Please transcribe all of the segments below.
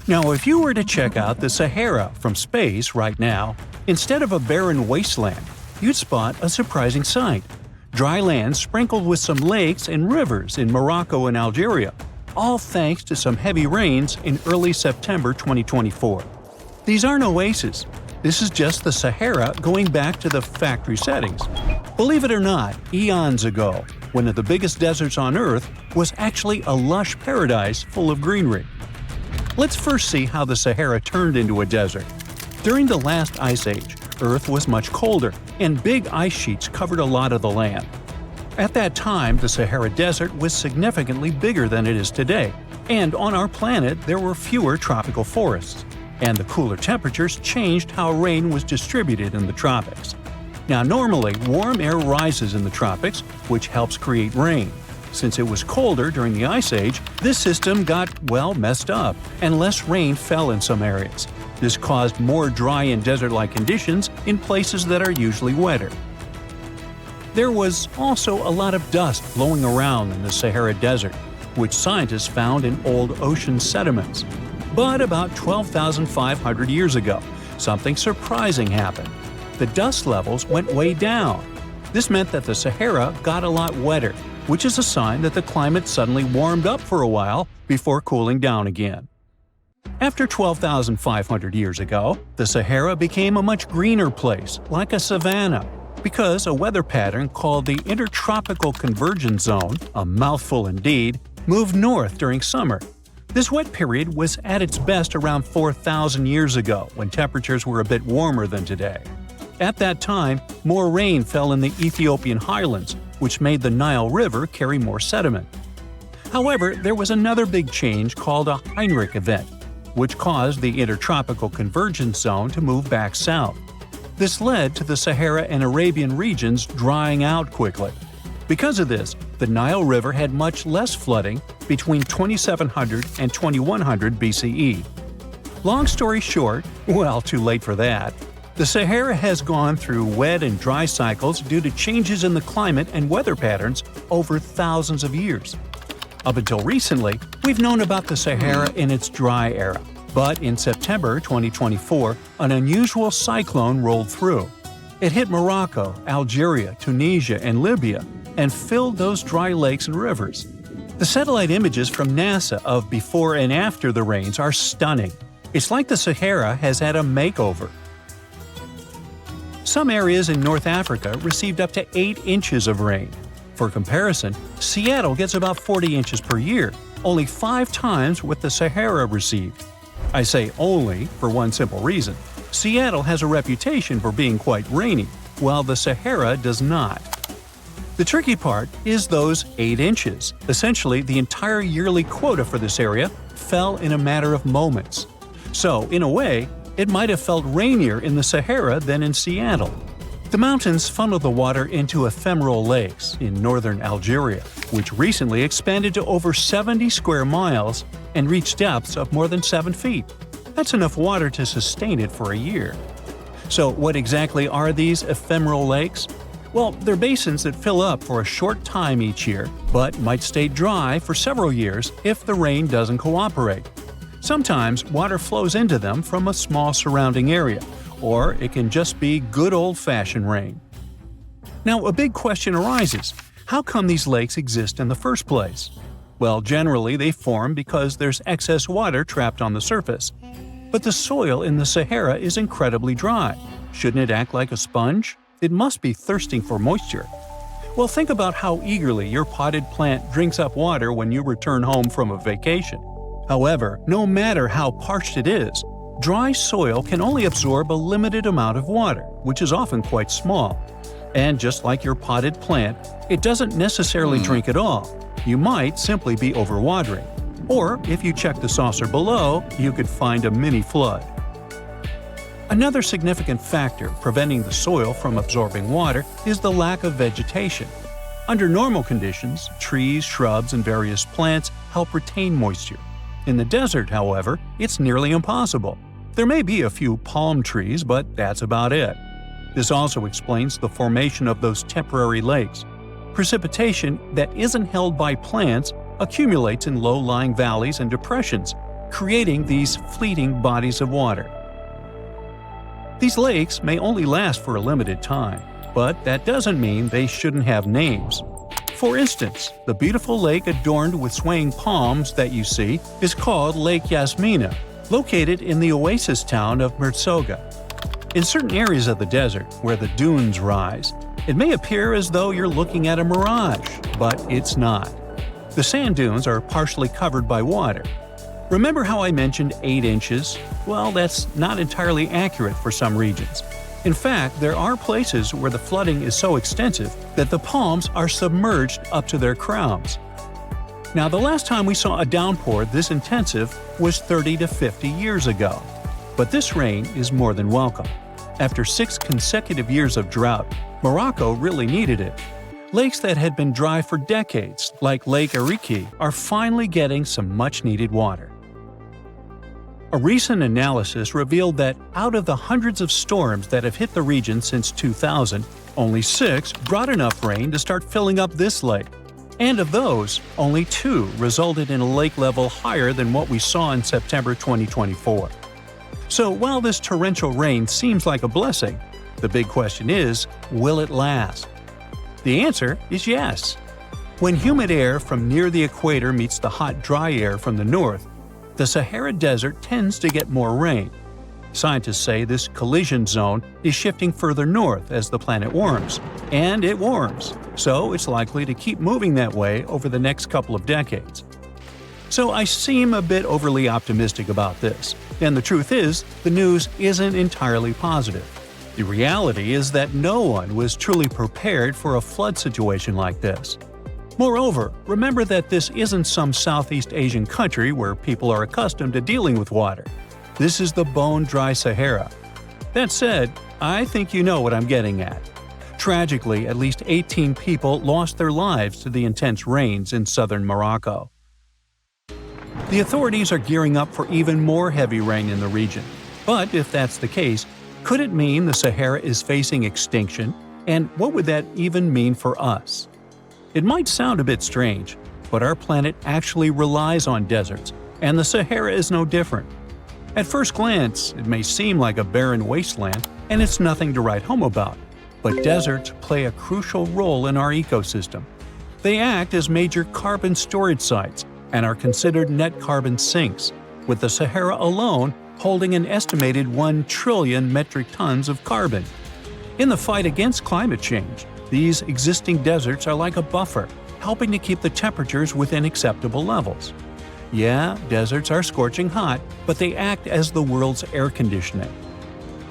Now, if you were to check out the Sahara from space right now, instead of a barren wasteland, you'd spot a surprising sight. Dry land sprinkled with some lakes and rivers in Morocco and Algeria, all thanks to some heavy rains in early September 2024. These aren't oases. This is just the Sahara going back to the factory settings. Believe it or not, eons ago, one of the biggest deserts on Earth was actually a lush paradise full of greenery. Let's first see how the Sahara turned into a desert. During the last ice age, Earth was much colder, and big ice sheets covered a lot of the land. At that time, the Sahara Desert was significantly bigger than it is today, and on our planet there were fewer tropical forests, and the cooler temperatures changed how rain was distributed in the tropics. Now, normally, warm air rises in the tropics, which helps create rain. Since it was colder during the Ice Age, this system got, messed up, and less rain fell in some areas. This caused more dry and desert-like conditions in places that are usually wetter. There was also a lot of dust blowing around in the Sahara Desert, which scientists found in old ocean sediments. But about 12,500 years ago, something surprising happened. The dust levels went way down. This meant that the Sahara got a lot wetter, which is a sign that the climate suddenly warmed up for a while before cooling down again. After 12,500 years ago, the Sahara became a much greener place, like a savanna, because a weather pattern called the Intertropical Convergence Zone, a mouthful indeed, moved north during summer. This wet period was at its best around 4,000 years ago, when temperatures were a bit warmer than today. At that time, more rain fell in the Ethiopian highlands, which made the Nile River carry more sediment. However, there was another big change called a Heinrich event, which caused the Intertropical Convergence Zone to move back south. This led to the Sahara and Arabian regions drying out quickly. Because of this, the Nile River had much less flooding between 2700 and 2100 BCE. Long story short, too late for that. The Sahara has gone through wet and dry cycles due to changes in the climate and weather patterns over thousands of years. Up until recently, we've known about the Sahara in its dry era, but in September 2024, an unusual cyclone rolled through. It hit Morocco, Algeria, Tunisia, and Libya, and filled those dry lakes and rivers. The satellite images from NASA of before and after the rains are stunning. It's like the Sahara has had a makeover. Some areas in North Africa received up to 8 inches of rain. For comparison, Seattle gets about 40 inches per year, only 5 times what the Sahara received. I say only for one simple reason. Seattle has a reputation for being quite rainy, while the Sahara does not. The tricky part is those 8 inches. Essentially, the entire yearly quota for this area fell in a matter of moments. So, in a way, it might have felt rainier in the Sahara than in Seattle. The mountains funnel the water into ephemeral lakes in northern Algeria, which recently expanded to over 70 square miles and reached depths of more than 7 feet. That's enough water to sustain it for a year. So what exactly are these ephemeral lakes? Well, they're basins that fill up for a short time each year, but might stay dry for several years if the rain doesn't cooperate. Sometimes water flows into them from a small surrounding area, or it can just be good old-fashioned rain. Now, a big question arises: how come these lakes exist in the first place? Well, generally they form because there's excess water trapped on the surface. But the soil in the Sahara is incredibly dry. Shouldn't it act like a sponge? It must be thirsting for moisture. Well, think about how eagerly your potted plant drinks up water when you return home from a vacation. However, no matter how parched it is, dry soil can only absorb a limited amount of water, which is often quite small. And just like your potted plant, it doesn't necessarily drink it all. You might simply be overwatering. Or, if you check the saucer below, you could find a mini flood. Another significant factor preventing the soil from absorbing water is the lack of vegetation. Under normal conditions, trees, shrubs, and various plants help retain moisture. In the desert, however, it's nearly impossible. There may be a few palm trees, but that's about it. This also explains the formation of those temporary lakes. Precipitation that isn't held by plants accumulates in low-lying valleys and depressions, creating these fleeting bodies of water. These lakes may only last for a limited time, but that doesn't mean they shouldn't have names. For instance, the beautiful lake adorned with swaying palms that you see is called Lake Yasmina, located in the oasis town of Merzoga. In certain areas of the desert, where the dunes rise, it may appear as though you're looking at a mirage, but it's not. The sand dunes are partially covered by water. Remember how I mentioned 8 inches? Well, that's not entirely accurate for some regions. In fact, there are places where the flooding is so extensive that the palms are submerged up to their crowns. Now, the last time we saw a downpour this intensive was 30 to 50 years ago. But this rain is more than welcome. After 6 consecutive years of drought, Morocco really needed it. Lakes that had been dry for decades, like Lake Ariki, are finally getting some much-needed water. A recent analysis revealed that out of the hundreds of storms that have hit the region since 2000, only 6 brought enough rain to start filling up this lake. And of those, only 2 resulted in a lake level higher than what we saw in September 2024. So while this torrential rain seems like a blessing, the big question is, will it last? The answer is yes. When humid air from near the equator meets the hot, dry air from the north, the Sahara Desert tends to get more rain. Scientists say this collision zone is shifting further north as the planet warms, and it warms, so it's likely to keep moving that way over the next couple of decades. So I seem a bit overly optimistic about this, and the truth is, the news isn't entirely positive. The reality is that no one was truly prepared for a flood situation like this. Moreover, remember that this isn't some Southeast Asian country where people are accustomed to dealing with water. This is the bone-dry Sahara. That said, I think you know what I'm getting at. Tragically, at least 18 people lost their lives to the intense rains in southern Morocco. The authorities are gearing up for even more heavy rain in the region. But if that's the case, could it mean the Sahara is facing extinction? And what would that even mean for us? It might sound a bit strange, but our planet actually relies on deserts, and the Sahara is no different. At first glance, it may seem like a barren wasteland, and it's nothing to write home about. But deserts play a crucial role in our ecosystem. They act as major carbon storage sites and are considered net carbon sinks, with the Sahara alone holding an estimated 1 trillion metric tons of carbon. In the fight against climate change, these existing deserts are like a buffer, helping to keep the temperatures within acceptable levels. Yeah, deserts are scorching hot, but they act as the world's air conditioning.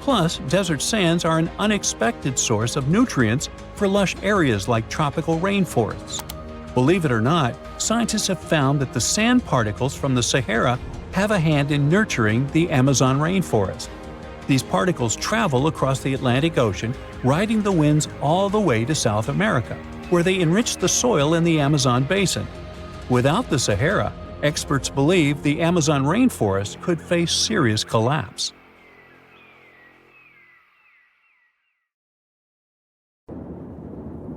Plus, desert sands are an unexpected source of nutrients for lush areas like tropical rainforests. Believe it or not, scientists have found that the sand particles from the Sahara have a hand in nurturing the Amazon rainforest. These particles travel across the Atlantic Ocean, riding the winds all the way to South America, where they enrich the soil in the Amazon basin. Without the Sahara, experts believe the Amazon rainforest could face serious collapse.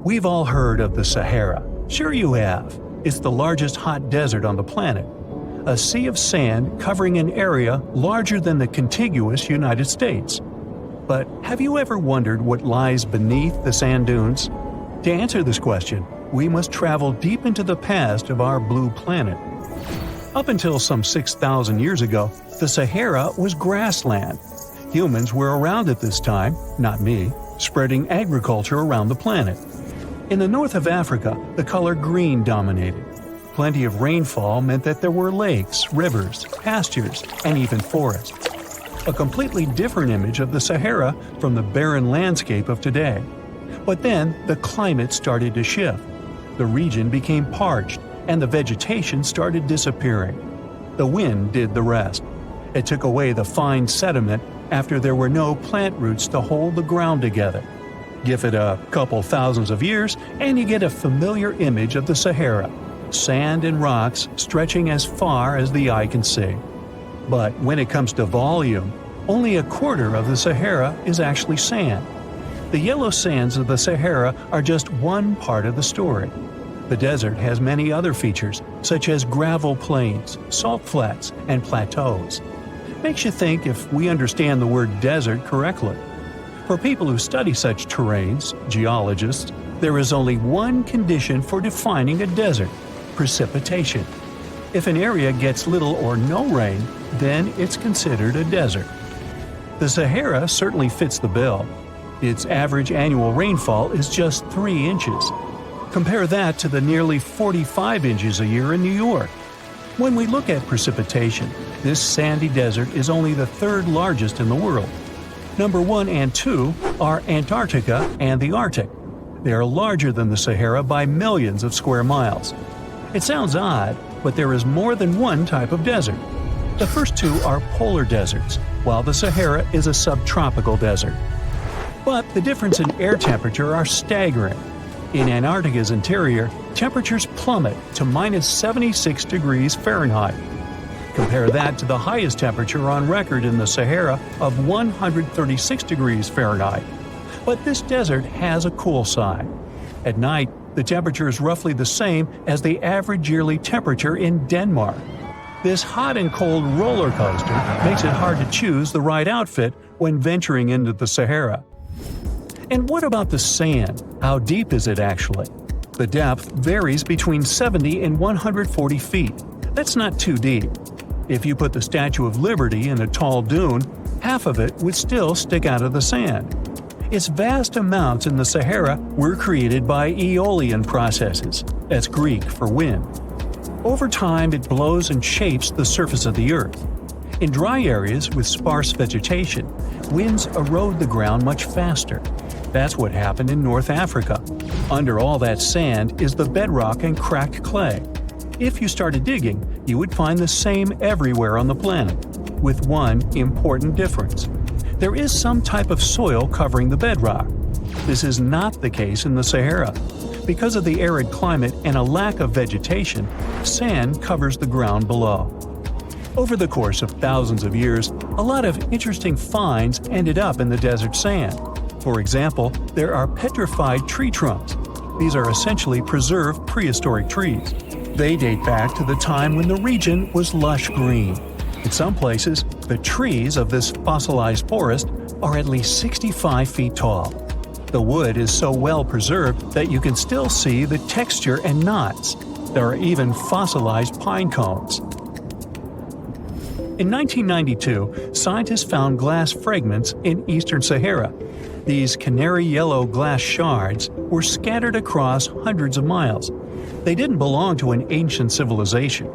We've all heard of the Sahara. Sure you have. It's the largest hot desert on the planet. A sea of sand covering an area larger than the contiguous United States. But have you ever wondered what lies beneath the sand dunes? To answer this question, we must travel deep into the past of our blue planet. Up until some 6,000 years ago, the Sahara was grassland. Humans were around at this time, not me, spreading agriculture around the planet. In the north of Africa, the color green dominated. Plenty of rainfall meant that there were lakes, rivers, pastures, and even forests. A completely different image of the Sahara from the barren landscape of today. But then, the climate started to shift. The region became parched, and the vegetation started disappearing. The wind did the rest. It took away the fine sediment after there were no plant roots to hold the ground together. Give it a couple thousands of years, and you get a familiar image of the Sahara. Sand and rocks stretching as far as the eye can see. But when it comes to volume, only a quarter of the Sahara is actually sand. The yellow sands of the Sahara are just one part of the story. The desert has many other features, such as gravel plains, salt flats, and plateaus. Makes you think if we understand the word desert correctly. For people who study such terrains, geologists, there is only one condition for defining a desert: precipitation. If an area gets little or no rain, then it's considered a desert. The Sahara certainly fits the bill. Its average annual rainfall is just 3 inches. Compare that to the nearly 45 inches a year in New York. When we look at precipitation, this sandy desert is only the 3rd largest in the world. Number 1 and 2 are Antarctica and the Arctic. They are larger than the Sahara by millions of square miles. It sounds odd, but there is more than one type of desert. The first 2 are polar deserts, while the Sahara is a subtropical desert. But the difference in air temperature are staggering. In Antarctica's interior, temperatures plummet to minus 76 degrees Fahrenheit. Compare that to the highest temperature on record in the Sahara of 136 degrees Fahrenheit. But this desert has a cool side. At night, the temperature is roughly the same as the average yearly temperature in Denmark. This hot and cold roller coaster makes it hard to choose the right outfit when venturing into the Sahara. And what about the sand? How deep is it actually? The depth varies between 70 and 140 feet. That's not too deep. If you put the Statue of Liberty in a tall dune, half of it would still stick out of the sand. Its vast amounts in the Sahara were created by aeolian processes. That's Greek for wind. Over time, it blows and shapes the surface of the earth. In dry areas with sparse vegetation, winds erode the ground much faster. That's what happened in North Africa. Under all that sand is the bedrock and cracked clay. If you started digging, you would find the same everywhere on the planet, with one important difference. There is some type of soil covering the bedrock. This is not the case in the Sahara. Because of the arid climate and a lack of vegetation, sand covers the ground below. Over the course of thousands of years, a lot of interesting finds ended up in the desert sand. For example, there are petrified tree trunks. These are essentially preserved prehistoric trees. They date back to the time when the region was lush green. In some places, the trees of this fossilized forest are at least 65 feet tall. The wood is so well preserved that you can still see the texture and knots. There are even fossilized pine cones. In 1992, scientists found glass fragments in eastern Sahara. These canary yellow glass shards were scattered across hundreds of miles. They didn't belong to an ancient civilization,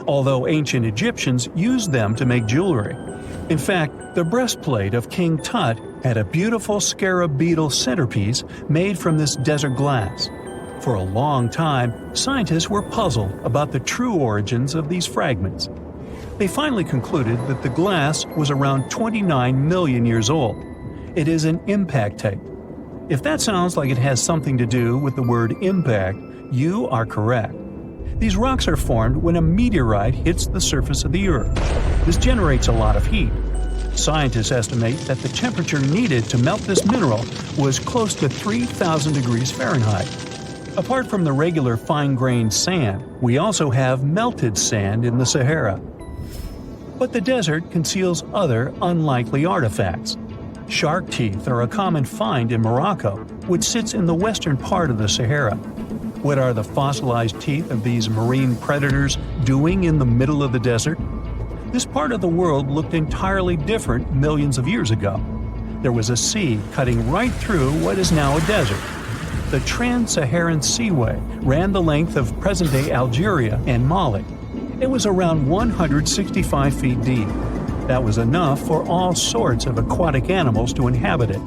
although ancient Egyptians used them to make jewelry. In fact, the breastplate of King Tut had a beautiful scarab beetle centerpiece made from this desert glass. For a long time, scientists were puzzled about the true origins of these fragments. They finally concluded that the glass was around 29 million years old. It is an impact tape. If that sounds like it has something to do with the word impact, you are correct. These rocks are formed when a meteorite hits the surface of the Earth. This generates a lot of heat. Scientists estimate that the temperature needed to melt this mineral was close to 3,000 degrees Fahrenheit. Apart from the regular fine-grained sand, we also have melted sand in the Sahara. But the desert conceals other unlikely artifacts. Shark teeth are a common find in Morocco, which sits in the western part of the Sahara. What are the fossilized teeth of these marine predators doing in the middle of the desert? This part of the world looked entirely different millions of years ago. There was a sea cutting right through what is now a desert. The Trans-Saharan Seaway ran the length of present-day Algeria and Mali. It was around 165 feet deep. That was enough for all sorts of aquatic animals to inhabit it.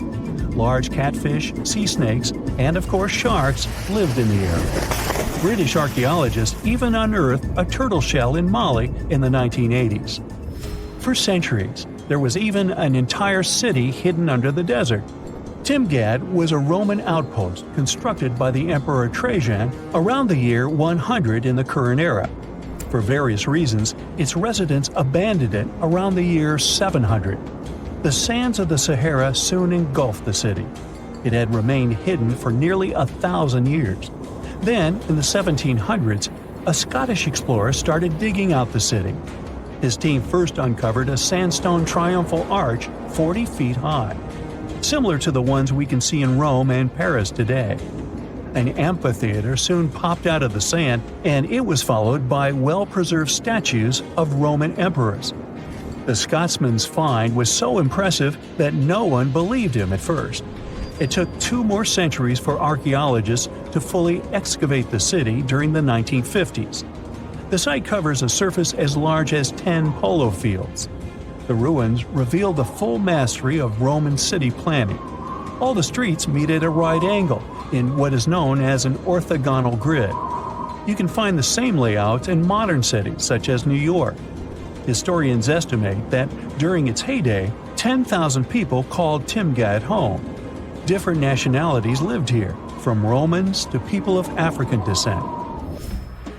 Large catfish, sea snakes, and of course sharks lived in the area. British archaeologists even unearthed a turtle shell in Mali in the 1980s. For centuries, there was even an entire city hidden under the desert. Timgad was a Roman outpost constructed by the Emperor Trajan around the year 100 in the current era. For various reasons, its residents abandoned it around the year 700. The sands of the Sahara soon engulfed the city. It had remained hidden for nearly 1,000 years. Then, in the 1700s, a Scottish explorer started digging out the city. His team first uncovered a sandstone triumphal arch 40 feet high, similar to the ones we can see in Rome and Paris today. An amphitheater soon popped out of the sand, and it was followed by well-preserved statues of Roman emperors. The Scotsman's find was so impressive that no one believed him at first. It took 2 more centuries for archaeologists to fully excavate the city during the 1950s. The site covers a surface as large as 10 polo fields. The ruins reveal the full mastery of Roman city planning. All the streets meet at a right angle in what is known as an orthogonal grid. You can find the same layout in modern cities such as New York. Historians estimate that during its heyday, 10,000 people called Timgad home. Different nationalities lived here, from Romans to people of African descent.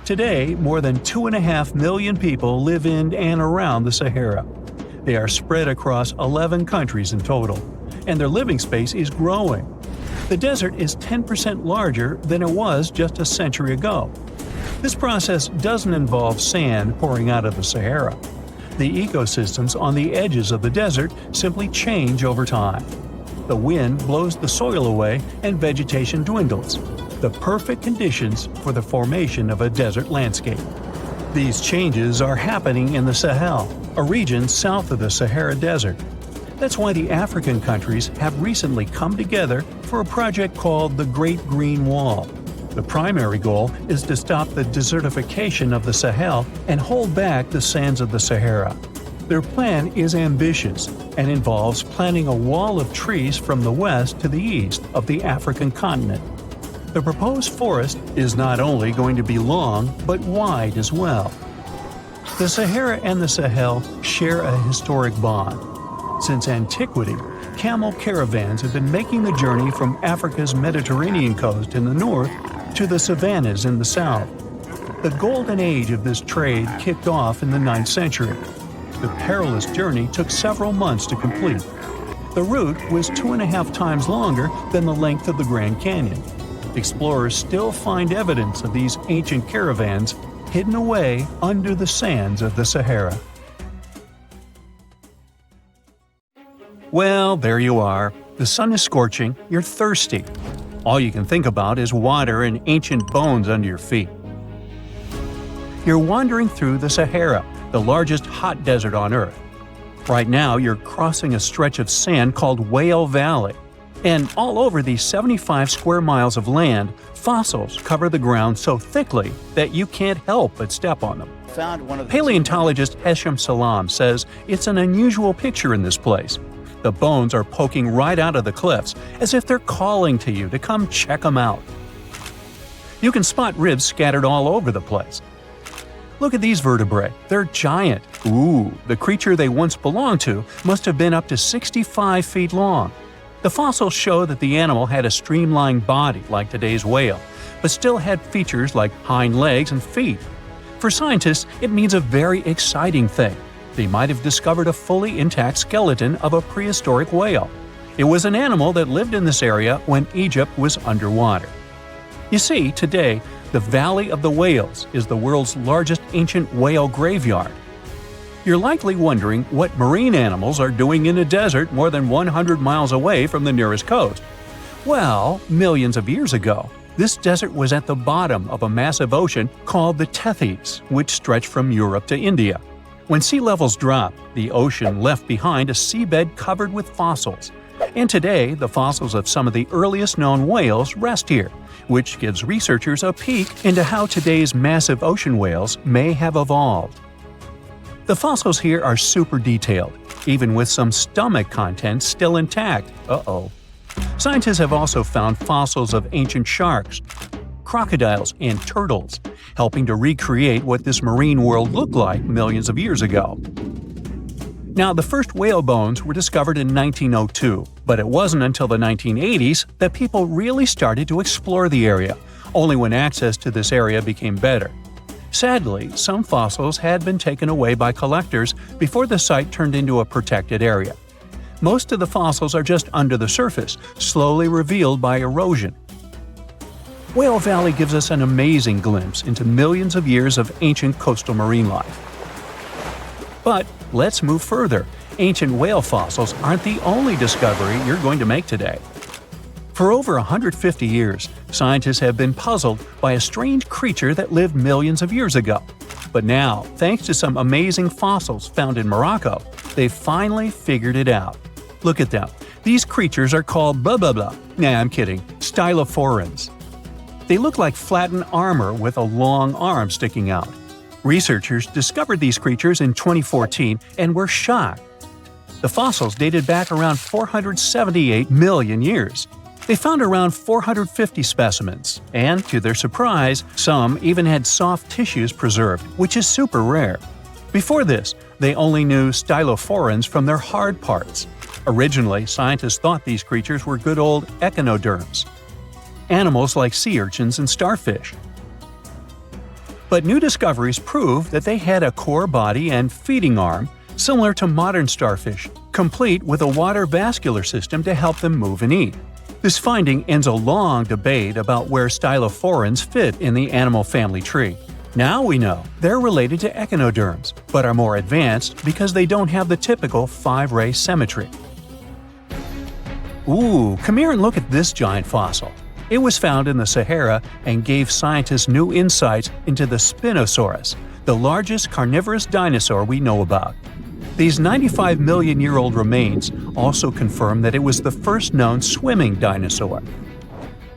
Today, more than 2.5 million people live in and around the Sahara. They are spread across 11 countries in total, and their living space is growing. The desert is 10% larger than it was just a century ago. This process doesn't involve sand pouring out of the Sahara. The ecosystems on the edges of the desert simply change over time. The wind blows the soil away and vegetation dwindles, the perfect conditions for the formation of a desert landscape. These changes are happening in the Sahel, a region south of the Sahara Desert. That's why the African countries have recently come together for a project called the Great Green Wall. The primary goal is to stop the desertification of the Sahel and hold back the sands of the Sahara. Their plan is ambitious and involves planting a wall of trees from the west to the east of the African continent. The proposed forest is not only going to be long, but wide as well. The Sahara and the Sahel share a historic bond. Since antiquity, camel caravans have been making the journey from Africa's Mediterranean coast in the north to the savannas in the south. The golden age of this trade kicked off in the 9th century. The perilous journey took several months to complete. The route was 2.5 times longer than the length of the Grand Canyon. Explorers still find evidence of these ancient caravans hidden away under the sands of the Sahara. Well, there you are. The sun is scorching, you're thirsty. All you can think about is water and ancient bones under your feet. You're wandering through the Sahara, the largest hot desert on Earth. Right now, you're crossing a stretch of sand called Whale Valley. And all over these 75 square miles of land, fossils cover the ground so thickly that you can't help but step on them. Paleontologist Hesham Salam says it's an unusual picture in this place. The bones are poking right out of the cliffs, as if they're calling to you to come check them out. You can spot ribs scattered all over the place. Look at these vertebrae. They're giant. Ooh, the creature they once belonged to must have been up to 65 feet long. The fossils show that the animal had a streamlined body like today's whale, but still had features like hind legs and feet. For scientists, it means a very exciting thing. They might have discovered a fully intact skeleton of a prehistoric whale. It was an animal that lived in this area when Egypt was underwater. You see, today, the Valley of the Whales is the world's largest ancient whale graveyard. You're likely wondering what marine animals are doing in a desert more than 100 miles away from the nearest coast. Well, millions of years ago, this desert was at the bottom of a massive ocean called the Tethys, which stretched from Europe to India. When sea levels dropped, the ocean left behind a seabed covered with fossils. And today, the fossils of some of the earliest known whales rest here, which gives researchers a peek into how today's massive ocean whales may have evolved. The fossils here are super detailed, even with some stomach contents still intact. Uh-oh. Scientists have also found fossils of ancient sharks, crocodiles, and turtles, helping to recreate what this marine world looked like millions of years ago. Now, the first whale bones were discovered in 1902, but it wasn't until the 1980s that people really started to explore the area, only when access to this area became better. Sadly, some fossils had been taken away by collectors before the site turned into a protected area. Most of the fossils are just under the surface, slowly revealed by erosion. Whale Valley gives us an amazing glimpse into millions of years of ancient coastal marine life. But let's move further. Ancient whale fossils aren't the only discovery you're going to make today. For over 150 years, scientists have been puzzled by a strange creature that lived millions of years ago. But now, thanks to some amazing fossils found in Morocco, they've finally figured it out. Look at them. These creatures are called blah blah blah. Nah, I'm kidding. Stylophorans. They look like flattened armor with a long arm sticking out. Researchers discovered these creatures in 2014 and were shocked. The fossils dated back around 478 million years. They found around 450 specimens, and to their surprise, some even had soft tissues preserved, which is super rare. Before this, they only knew stylophorans from their hard parts. Originally, scientists thought these creatures were good old echinoderms, animals like sea urchins and starfish. But new discoveries prove that they had a core body and feeding arm, similar to modern starfish, complete with a water vascular system to help them move and eat. This finding ends a long debate about where stylophorans fit in the animal family tree. Now we know they're related to echinoderms, but are more advanced because they don't have the typical 5-ray symmetry. Ooh, come here and look at this giant fossil. It was found in the Sahara and gave scientists new insights into the Spinosaurus, the largest carnivorous dinosaur we know about. These 95 million-year-old remains also confirm that it was the first known swimming dinosaur.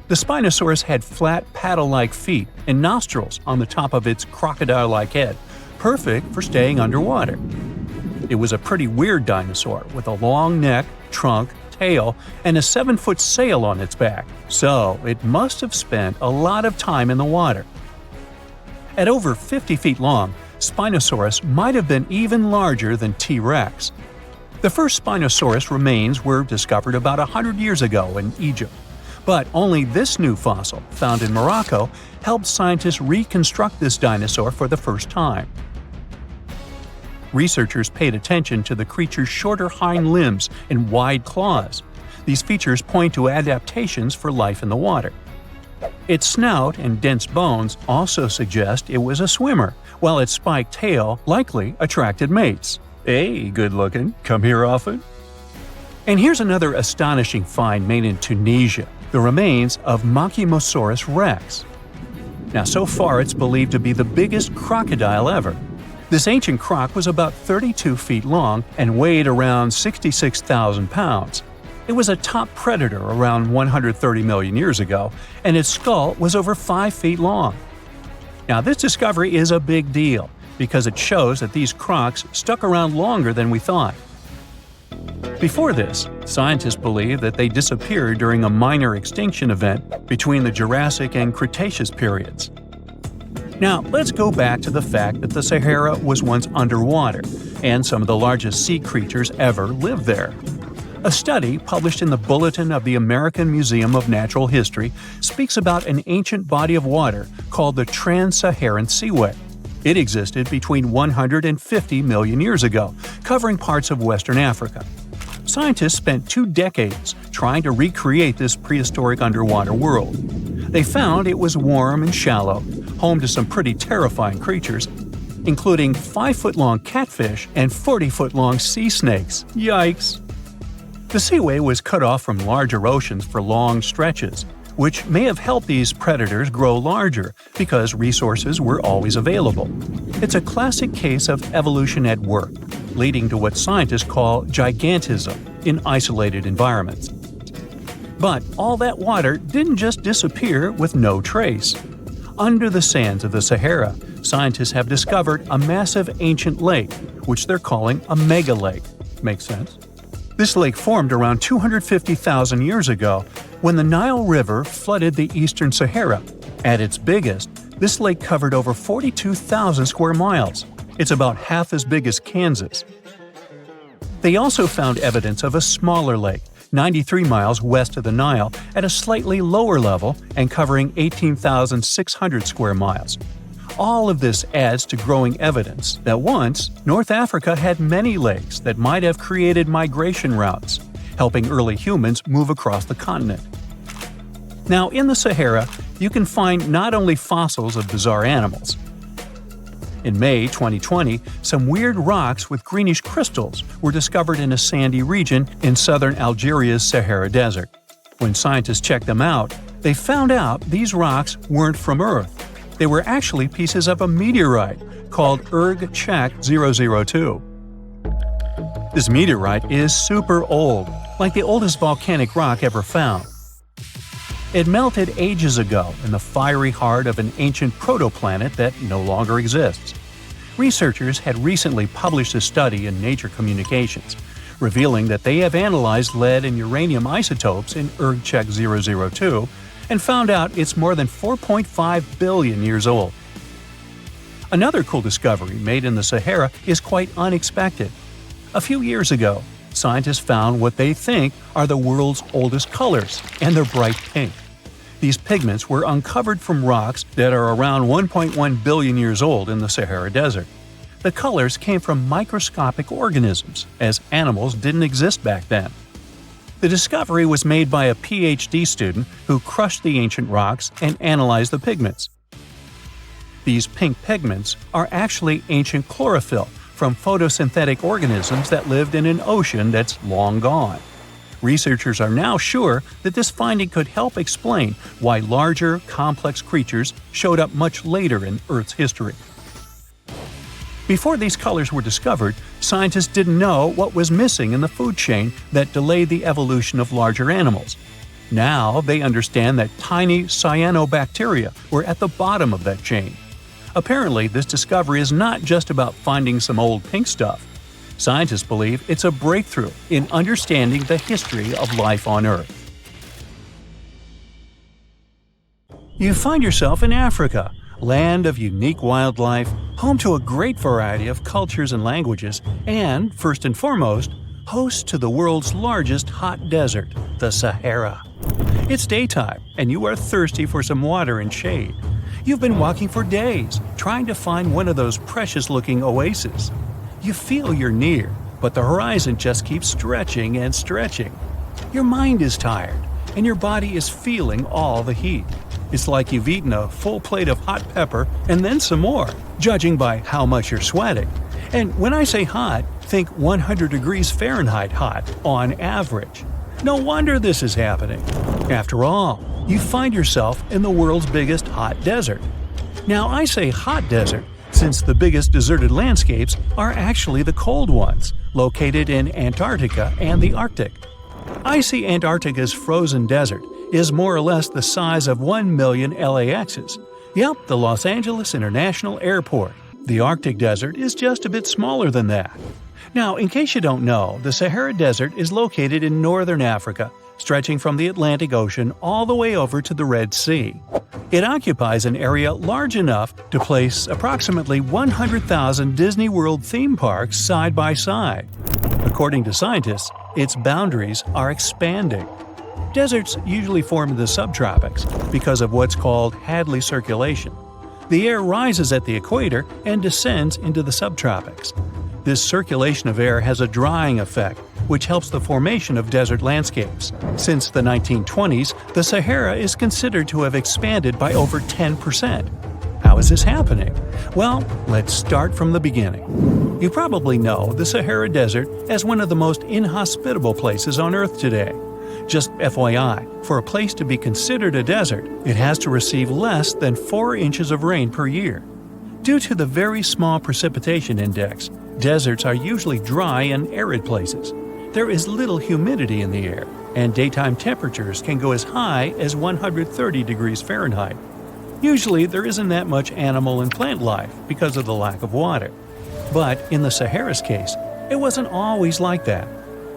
The Spinosaurus had flat paddle-like feet and nostrils on the top of its crocodile-like head, perfect for staying underwater. It was a pretty weird dinosaur with a long neck, trunk, tail, and a 7-foot sail on its back, so it must have spent a lot of time in the water. At over 50 feet long, Spinosaurus might have been even larger than T-Rex. The first Spinosaurus remains were discovered about 100 years ago in Egypt. But only this new fossil, found in Morocco, helped scientists reconstruct this dinosaur for the first time. Researchers paid attention to the creature's shorter hind limbs and wide claws. These features point to adaptations for life in the water. Its snout and dense bones also suggest it was a swimmer, while its spiked tail likely attracted mates. Hey, good looking, come here often? And here's another astonishing find made in Tunisia, the remains of Machimosaurus rex. Now, so far it's believed to be the biggest crocodile ever. This ancient croc was about 32 feet long and weighed around 66,000 pounds. It was a top predator around 130 million years ago, and its skull was over 5 feet long. Now, this discovery is a big deal because it shows that these crocs stuck around longer than we thought. Before this, scientists believed that they disappeared during a minor extinction event between the Jurassic and Cretaceous periods. Now, let's go back to the fact that the Sahara was once underwater, and some of the largest sea creatures ever lived there. A study published in the Bulletin of the American Museum of Natural History speaks about an ancient body of water called the Trans-Saharan Seaway. It existed between 150 million years ago, covering parts of Western Africa. Scientists spent 2 decades trying to recreate this prehistoric underwater world. They found it was warm and shallow, home to some pretty terrifying creatures, including 5-foot-long catfish and 40-foot-long sea snakes. Yikes! The seaway was cut off from larger oceans for long stretches, which may have helped these predators grow larger because resources were always available. It's a classic case of evolution at work, leading to what scientists call gigantism in isolated environments. But all that water didn't just disappear with no trace. Under the sands of the Sahara, scientists have discovered a massive ancient lake, which they're calling a mega-lake. Makes sense? This lake formed around 250,000 years ago when the Nile River flooded the eastern Sahara. At its biggest, this lake covered over 42,000 square miles. It's about half as big as Kansas. They also found evidence of a smaller lake, 93 miles west of the Nile, at a slightly lower level and covering 18,600 square miles. All of this adds to growing evidence that once, North Africa had many lakes that might have created migration routes, helping early humans move across the continent. Now, in the Sahara, you can find not only fossils of bizarre animals. In May 2020, some weird rocks with greenish crystals were discovered in a sandy region in southern Algeria's Sahara Desert. When scientists checked them out, they found out these rocks weren't from Earth. They were actually pieces of a meteorite called Erg-Chek 002. This meteorite is super old, like the oldest volcanic rock ever found. It melted ages ago in the fiery heart of an ancient protoplanet that no longer exists. Researchers had recently published a study in Nature Communications, revealing that they have analyzed lead and uranium isotopes in Erg-Chek 002 and found out it's more than 4.5 billion years old. Another cool discovery made in the Sahara is quite unexpected. A few years ago, scientists found what they think are the world's oldest colors, and they're bright pink. These pigments were uncovered from rocks that are around 1.1 billion years old in the Sahara Desert. The colors came from microscopic organisms, as animals didn't exist back then. The discovery was made by a PhD student who crushed the ancient rocks and analyzed the pigments. These pink pigments are actually ancient chlorophyll from photosynthetic organisms that lived in an ocean that's long gone. Researchers are now sure that this finding could help explain why larger, complex creatures showed up much later in Earth's history. Before these colors were discovered, scientists didn't know what was missing in the food chain that delayed the evolution of larger animals. Now they understand that tiny cyanobacteria were at the bottom of that chain. Apparently, this discovery is not just about finding some old pink stuff. Scientists believe it's a breakthrough in understanding the history of life on Earth. You find yourself in Africa, land of unique wildlife, home to a great variety of cultures and languages, and, first and foremost, host to the world's largest hot desert, the Sahara. It's daytime, and you are thirsty for some water and shade. You've been walking for days, trying to find one of those precious-looking oases. You feel you're near, but the horizon just keeps stretching and stretching. Your mind is tired, and your body is feeling all the heat. It's like you've eaten a full plate of hot pepper and then some more, judging by how much you're sweating. And when I say hot, think 100 degrees Fahrenheit hot, on average. No wonder this is happening. After all, you find yourself in the world's biggest hot desert. Now, I say hot desert since the biggest deserted landscapes are actually the cold ones, located in Antarctica and the Arctic. I see Antarctica's frozen desert is more or less the size of 1 million LAXs. Yep, the Los Angeles International Airport. The Arctic Desert is just a bit smaller than that. Now, in case you don't know, the Sahara Desert is located in northern Africa, stretching from the Atlantic Ocean all the way over to the Red Sea. It occupies an area large enough to place approximately 100,000 Disney World theme parks side by side. According to scientists, its boundaries are expanding. Deserts usually form in the subtropics because of what's called Hadley circulation. The air rises at the equator and descends into the subtropics. This circulation of air has a drying effect, which helps the formation of desert landscapes. Since the 1920s, the Sahara is considered to have expanded by over 10%. How is this happening? Well, let's start from the beginning. You probably know the Sahara Desert as one of the most inhospitable places on Earth today. Just FYI, for a place to be considered a desert, it has to receive less than 4 inches of rain per year. Due to the very small precipitation index, deserts are usually dry and arid places. There is little humidity in the air, and daytime temperatures can go as high as 130 degrees Fahrenheit. Usually, there isn't that much animal and plant life because of the lack of water. But in the Sahara's case, it wasn't always like that.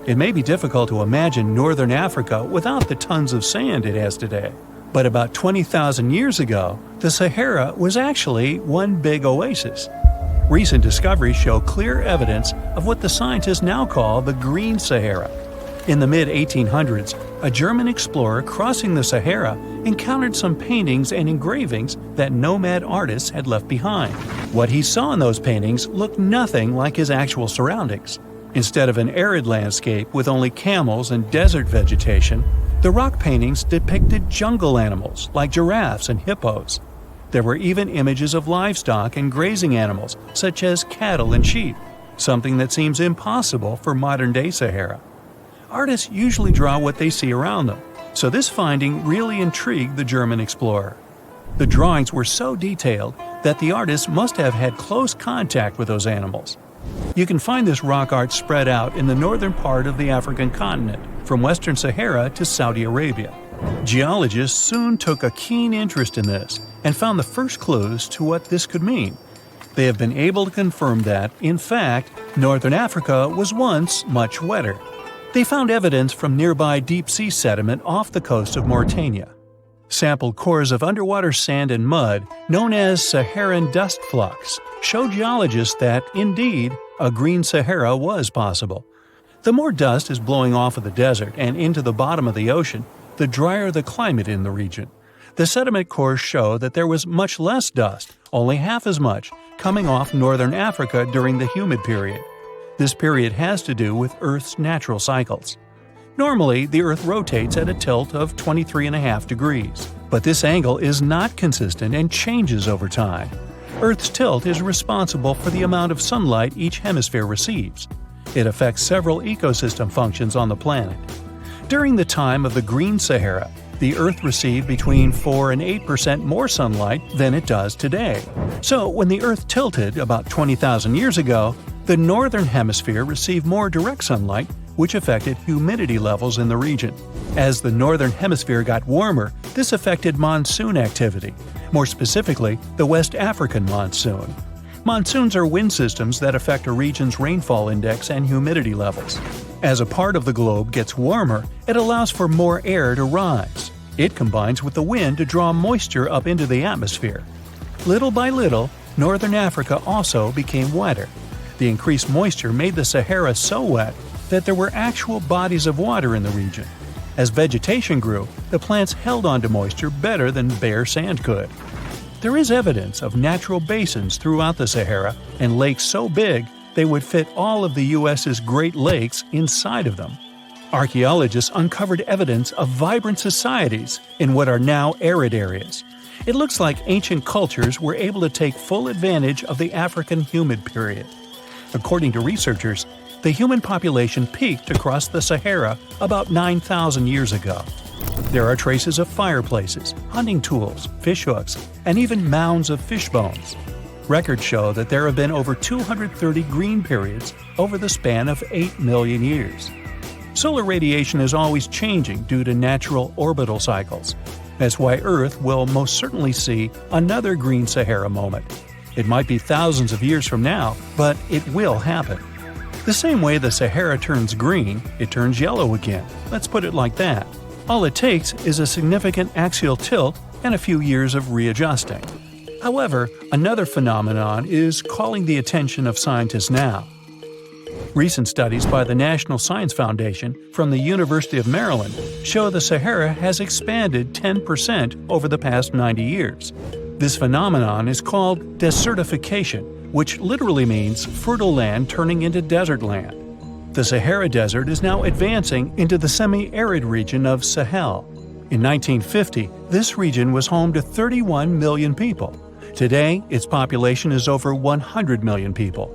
It may be difficult to imagine northern Africa without the tons of sand it has today. But about 20,000 years ago, the Sahara was actually one big oasis. Recent discoveries show clear evidence of what the scientists now call the Green Sahara. In the mid-1800s, a German explorer crossing the Sahara encountered some paintings and engravings that nomad artists had left behind. What he saw in those paintings looked nothing like his actual surroundings. Instead of an arid landscape with only camels and desert vegetation, The rock paintings depicted jungle animals like giraffes and hippos. There were even images of livestock and grazing animals such as cattle and sheep, something that seems impossible for modern-day Sahara. Artists usually draw what they see around them, so this finding really intrigued the German explorer. The drawings were so detailed that the artists must have had close contact with those animals. You can find this rock art spread out in the northern part of the African continent, from western Sahara to Saudi Arabia. Geologists soon took a keen interest in this and found the first clues to what this could mean. They have been able to confirm that, in fact, northern Africa was once much wetter. They found evidence from nearby deep-sea sediment off the coast of Mauritania. Sampled cores of underwater sand and mud, known as Saharan dust flux, show geologists that, indeed, a green Sahara was possible. The more dust is blowing off of the desert and into the bottom of the ocean, the drier the climate in the region. The sediment cores show that there was much less dust, only half as much, coming off northern Africa during the humid period. This period has to do with Earth's natural cycles. Normally, the Earth rotates at a tilt of 23.5 degrees, but this angle is not consistent and changes over time. Earth's tilt is responsible for the amount of sunlight each hemisphere receives. It affects several ecosystem functions on the planet. During the time of the Green Sahara, the Earth received between 4 and 8% more sunlight than it does today. So, when the Earth tilted about 20,000 years ago, the northern hemisphere received more direct sunlight, which affected humidity levels in the region. As the northern hemisphere got warmer, this affected monsoon activity, more specifically, the West African monsoon. Monsoons are wind systems that affect a region's rainfall index and humidity levels. As a part of the globe gets warmer, it allows for more air to rise. It combines with the wind to draw moisture up into the atmosphere. Little by little, northern Africa also became wetter. The increased moisture made the Sahara so wet that there were actual bodies of water in the region. As vegetation grew, the plants held onto moisture better than bare sand could. There is evidence of natural basins throughout the Sahara and lakes so big they would fit all of the U.S.'s Great Lakes inside of them. Archaeologists uncovered evidence of vibrant societies in what are now arid areas. It looks like ancient cultures were able to take full advantage of the African humid period. According to researchers, the human population peaked across the Sahara about 9,000 years ago. There are traces of fireplaces, hunting tools, fishhooks, and even mounds of fish bones. Records show that there have been over 230 green periods over the span of 8 million years. Solar radiation is always changing due to natural orbital cycles. That's why Earth will most certainly see another green Sahara moment. It might be thousands of years from now, but it will happen. The same way the Sahara turns green, it turns yellow again. Let's put it like that. All it takes is a significant axial tilt and a few years of readjusting. However, another phenomenon is calling the attention of scientists now. Recent studies by the National Science Foundation from the University of Maryland show the Sahara has expanded 10% over the past 90 years. This phenomenon is called desertification, which literally means fertile land turning into desert land. The Sahara Desert is now advancing into the semi-arid region of Sahel. In 1950, this region was home to 31 million people. Today, its population is over 100 million people.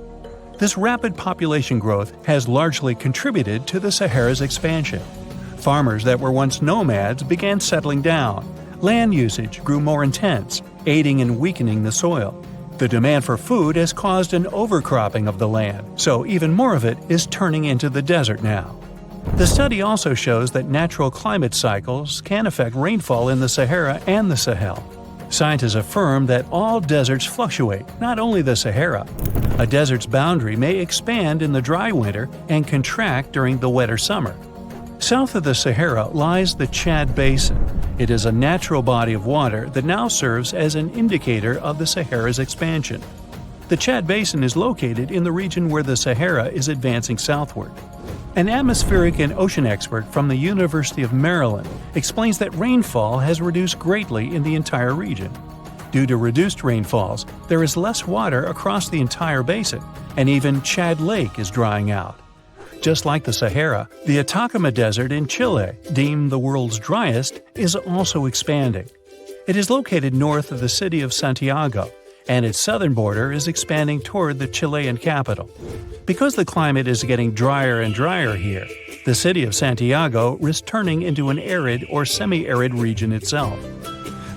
This rapid population growth has largely contributed to the Sahara's expansion. Farmers that were once nomads began settling down. Land usage grew more intense, aiding in weakening the soil. The demand for food has caused an overcropping of the land, so even more of it is turning into the desert now. The study also shows that natural climate cycles can affect rainfall in the Sahara and the Sahel. Scientists affirm that all deserts fluctuate, not only the Sahara. A desert's boundary may expand in the dry winter and contract during the wetter summer. South of the Sahara lies the Chad Basin. It is a natural body of water that now serves as an indicator of the Sahara's expansion. The Chad Basin is located in the region where the Sahara is advancing southward. An atmospheric and ocean expert from the University of Maryland explains that rainfall has reduced greatly in the entire region. Due to reduced rainfalls, there is less water across the entire basin, and even Chad Lake is drying out. Just like the Sahara, the Atacama Desert in Chile, deemed the world's driest, is also expanding. It is located north of the city of Santiago, and its southern border is expanding toward the Chilean capital. Because the climate is getting drier and drier here, the city of Santiago risks turning into an arid or semi-arid region itself.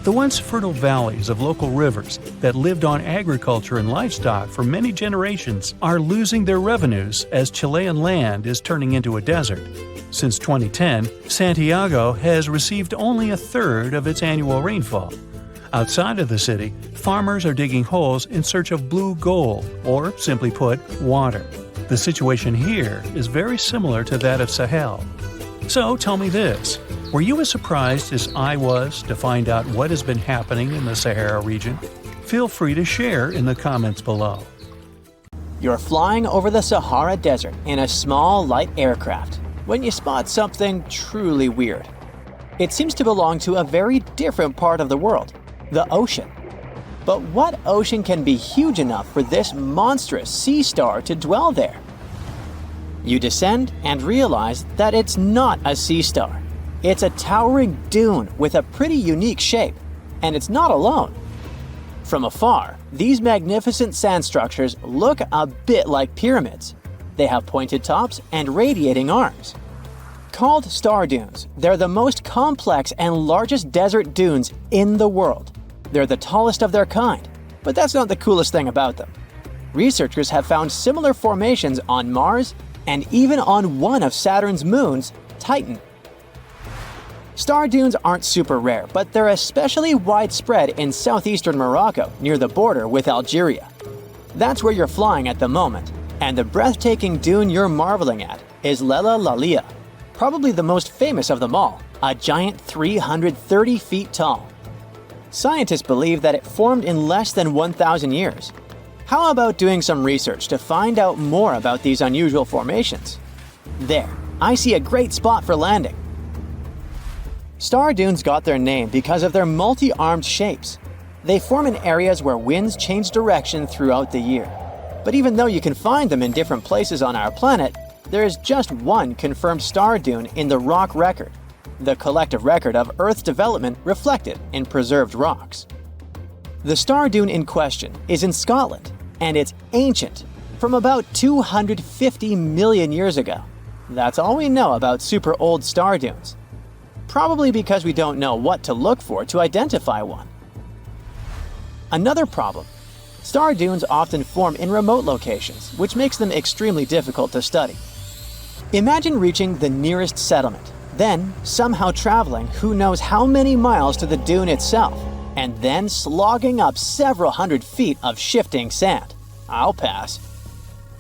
The once fertile valleys of local rivers that lived on agriculture and livestock for many generations are losing their revenues as Chilean land is turning into a desert. Since 2010, Santiago has received only a third of its annual rainfall. Outside of the city, farmers are digging holes in search of blue gold, or simply put, water. The situation here is very similar to that of Sahel. So tell me this. Were you as surprised as I was to find out what has been happening in the Sahara region? Feel free to share in the comments below. You're flying over the Sahara Desert in a small, light aircraft when you spot something truly weird. It seems to belong to a very different part of the world, the ocean. But what ocean can be huge enough for this monstrous sea star to dwell there? You descend and realize that it's not a sea star. It's a towering dune with a pretty unique shape, and it's not alone. From afar, these magnificent sand structures look a bit like pyramids. They have pointed tops and radiating arms. Called star dunes, they're the most complex and largest desert dunes in the world. They're the tallest of their kind, but that's not the coolest thing about them. Researchers have found similar formations on Mars and even on one of Saturn's moons, Titan. Star dunes aren't super rare, but they're especially widespread in southeastern Morocco near the border with Algeria. That's where you're flying at the moment, and the breathtaking dune you're marveling at is Lella Lalia, probably the most famous of them all, a giant 330 feet tall. Scientists believe that it formed in less than 1,000 years. How about doing some research to find out more about these unusual formations? There, I see a great spot for landing. Star dunes got their name because of their multi-armed shapes. They form in areas where winds change direction throughout the year. But even though you can find them in different places on our planet, there is just one confirmed star dune in the rock record, the collective record of Earth's development reflected in preserved rocks. The star dune in question is in Scotland, and it's ancient, from about 250 million years ago. That's all we know about super old star dunes. Probably because we don't know what to look for to identify one. Another problem. Star dunes often form in remote locations, which makes them extremely difficult to study. Imagine reaching the nearest settlement, then somehow traveling who knows how many miles to the dune itself, and then slogging up several hundred feet of shifting sand. I'll pass.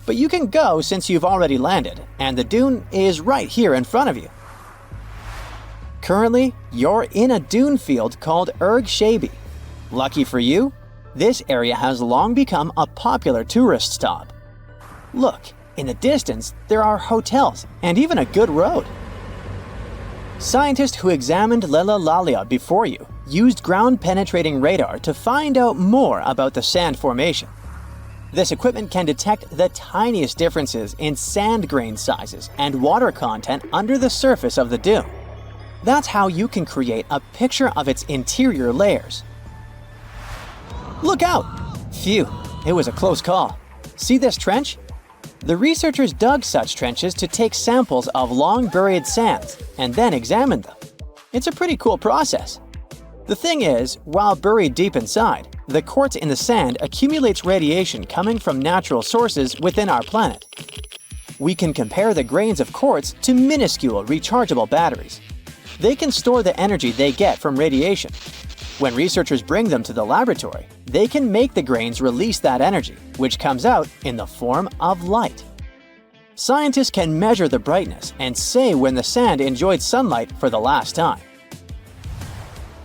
But you can go since you've already landed, and the dune is right here in front of you. Currently, you're in a dune field called Erg Shabi. Lucky for you, this area has long become a popular tourist stop. Look, in the distance, there are hotels and even a good road. Scientists who examined Lella Lalia before you used ground-penetrating radar to find out more about the sand formation. This equipment can detect the tiniest differences in sand grain sizes and water content under the surface of the dune. That's how you can create a picture of its interior layers. Look out! Phew, it was a close call. See this trench? The researchers dug such trenches to take samples of long-buried sands and then examined them. It's a pretty cool process. The thing is, while buried deep inside, the quartz in the sand accumulates radiation coming from natural sources within our planet. We can compare the grains of quartz to minuscule rechargeable batteries. They can store the energy they get from radiation. When researchers bring them to the laboratory, they can make the grains release that energy, which comes out in the form of light. Scientists can measure the brightness and say when the sand enjoyed sunlight for the last time.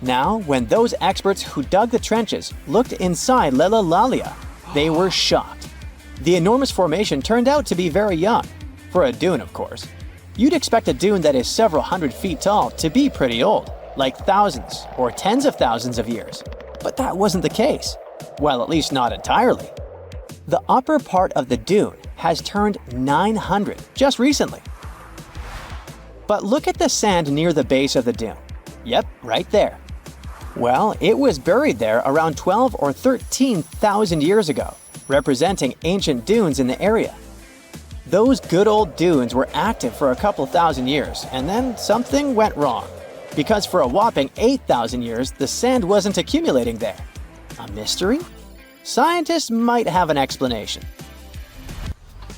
Now, when those experts who dug the trenches looked inside Lella Lalia, they were shocked. The enormous formation turned out to be very young, for a dune, of course. You'd expect a dune that is several hundred feet tall to be pretty old, like thousands or tens of thousands of years. But that wasn't the case. Well, at least not entirely. The upper part of the dune has turned 900 just recently. But look at the sand near the base of the dune. Yep, right there. Well, it was buried there around 12 or 13,000 years ago, representing ancient dunes in the area. Those good old dunes were active for a couple thousand years, and then something went wrong. Because for a whopping 8,000 years, the sand wasn't accumulating there. A mystery? Scientists might have an explanation.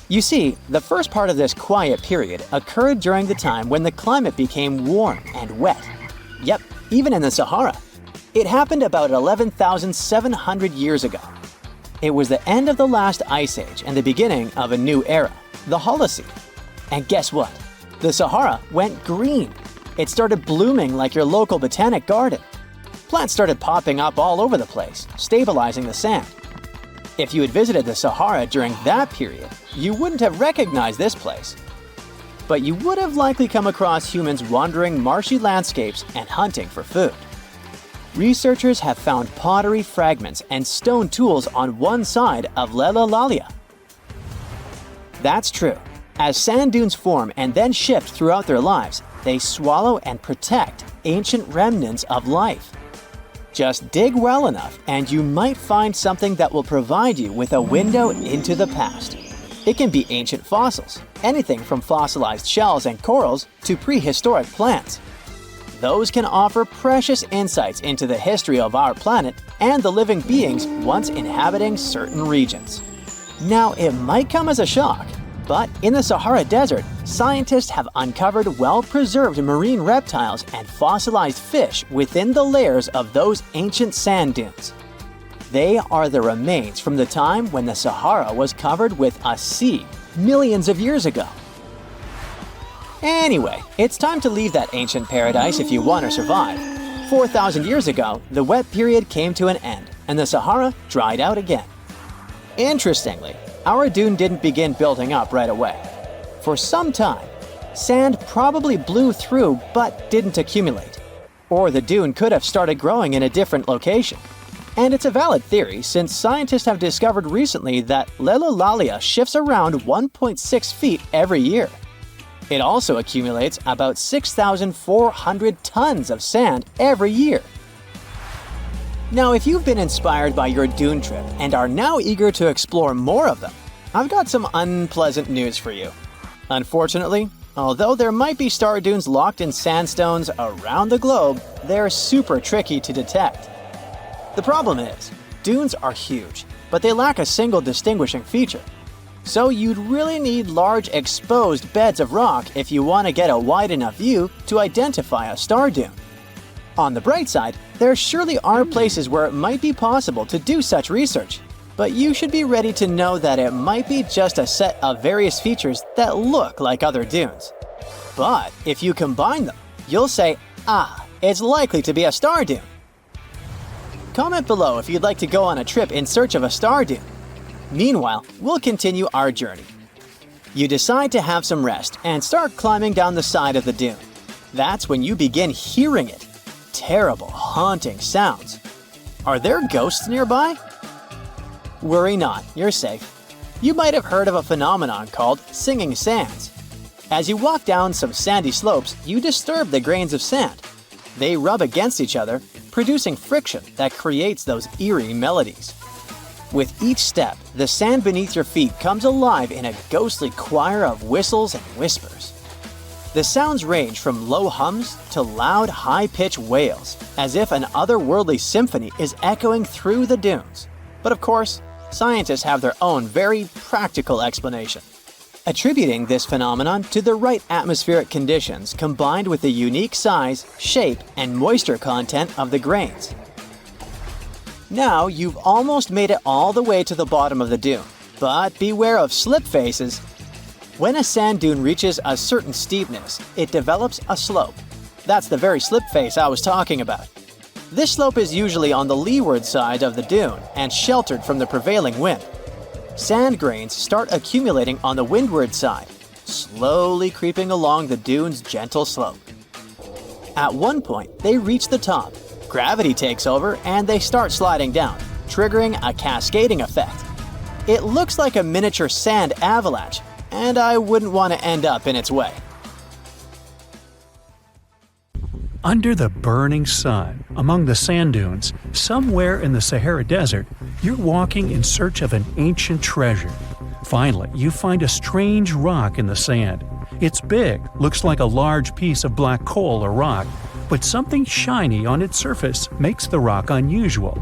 You see, the first part of this quiet period occurred during the time when the climate became warm and wet. Yep, even in the Sahara. It happened about 11,700 years ago. It was the end of the last ice age and the beginning of a new era, the Holocene. And guess what? The Sahara went green. It started blooming like your local botanic garden. Plants started popping up all over the place, stabilizing the sand. If you had visited the Sahara during that period, you wouldn't have recognized this place. But you would have likely come across humans wandering marshy landscapes and hunting for food. Researchers have found pottery fragments and stone tools on one side of Lelalalia. That's true. As sand dunes form and then shift throughout their lives, they swallow and protect ancient remnants of life. Just dig well enough and you might find something that will provide you with a window into the past. It can be ancient fossils, anything from fossilized shells and corals to prehistoric plants. Those can offer precious insights into the history of our planet and the living beings once inhabiting certain regions. Now, it might come as a shock, but in the Sahara Desert, scientists have uncovered well-preserved marine reptiles and fossilized fish within the layers of those ancient sand dunes. They are the remains from the time when the Sahara was covered with a sea millions of years ago. Anyway, it's time to leave that ancient paradise if you want to survive. 4,000 years ago, the wet period came to an end, and the Sahara dried out again. Interestingly, our dune didn't begin building up right away. For some time, sand probably blew through but didn't accumulate. Or the dune could have started growing in a different location. And it's a valid theory since scientists have discovered recently that Lelalalia shifts around 1.6 feet every year. It also accumulates about 6,400 tons of sand every year. Now, if you've been inspired by your dune trip and are now eager to explore more of them, I've got some unpleasant news for you. Unfortunately, although there might be star dunes locked in sandstones around the globe, they're super tricky to detect. The problem is, dunes are huge, but they lack a single distinguishing feature. So you'd really need large exposed beds of rock if you want to get a wide enough view to identify a star dune. On the bright side, there surely are places where it might be possible to do such research, but you should be ready to know that it might be just a set of various features that look like other dunes. But if you combine them, you'll say, it's likely to be a star dune. Comment below if you'd like to go on a trip in search of a star dune. Meanwhile, we'll continue our journey. You decide to have some rest and start climbing down the side of the dune. That's when you begin hearing it. Terrible, haunting sounds. Are there ghosts nearby? Worry not, you're safe. You might have heard of a phenomenon called singing sands. As you walk down some sandy slopes, you disturb the grains of sand. They rub against each other, producing friction that creates those eerie melodies. With each step, the sand beneath your feet comes alive in a ghostly choir of whistles and whispers. The sounds range from low hums to loud, high-pitched wails, as if an otherworldly symphony is echoing through the dunes. But of course, scientists have their own very practical explanation, attributing this phenomenon to the right atmospheric conditions combined with the unique size, shape, and moisture content of the grains. Now you've almost made it all the way to the bottom of the dune, but beware of slip faces. When a sand dune reaches a certain steepness, it develops a slope. That's the very slip face I was talking about. This slope is usually on the leeward side of the dune and sheltered from the prevailing wind. Sand grains start accumulating on the windward side, slowly creeping along the dune's gentle slope. At one point, they reach the top. Gravity takes over and they start sliding down, triggering a cascading effect. It looks like a miniature sand avalanche, and I wouldn't want to end up in its way. Under the burning sun, among the sand dunes, somewhere in the Sahara Desert, you're walking in search of an ancient treasure. Finally, you find a strange rock in the sand. It's big, looks like a large piece of black coal or rock, but something shiny on its surface makes the rock unusual.